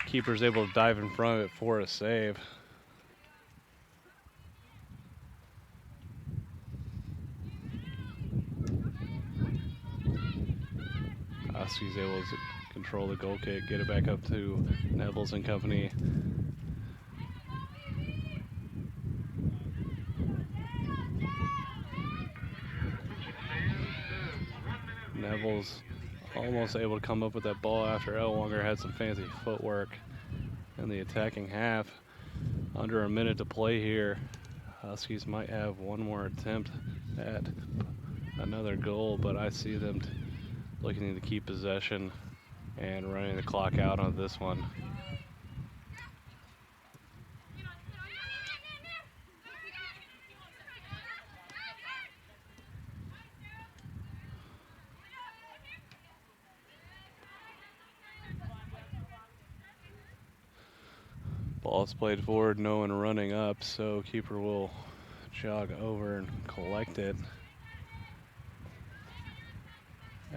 Keeper's able to dive in front of it for a save. Huskies able to control the goal kick, get it back up to Neville's and company. Neville's almost able to come up with that ball after Elwanger had some fancy footwork in the attacking half. Under a minute to play here. Huskies might have one more attempt at another goal, but I see them looking to keep possession and running the clock out on this one. Ball's played forward, no one running up, so keeper will jog over and collect it.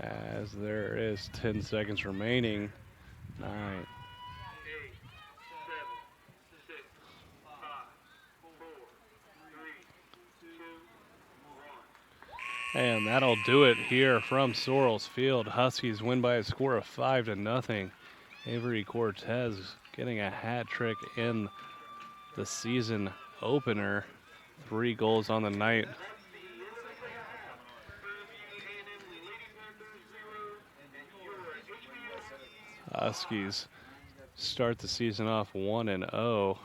As there is 10 seconds remaining. 9. 8, 7, 6, 5, 4, 3, 2, 1. And that'll do it here from Sorrells Field. Huskies win by a score of 5-0. Avery Cortez getting a hat trick in the season opener. 3 goals on the night. Huskies start the season off 1-0,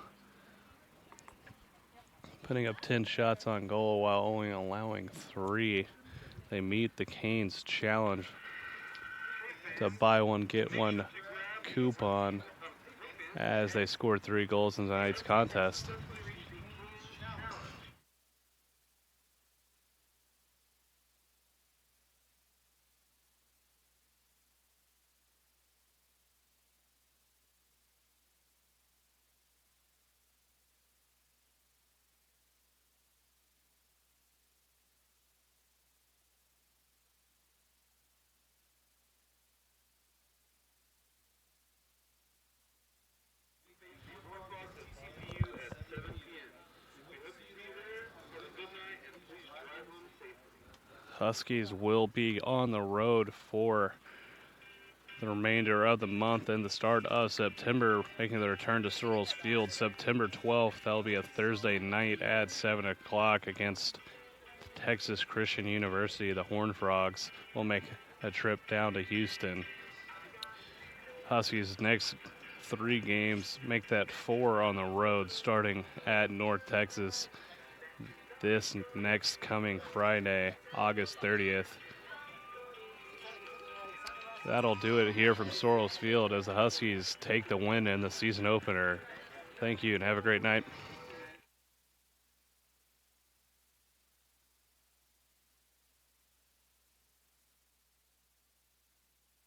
putting up 10 shots on goal while only allowing 3. They meet the Canes' challenge to buy one, get one coupon as they scored 3 goals in tonight's contest. Huskies will be on the road for the remainder of the month and the start of September, making the return to Sorrells Field September 12th. That'll be a Thursday night at 7 o'clock against Texas Christian University. The Horned Frogs will make a trip down to Houston. Huskies' next 3 games, make that 4 on the road, starting at North Texas this next coming Friday, August 30th. That'll do it here from Sorrells Field as the Huskies take the win in the season opener. Thank you and have a great night.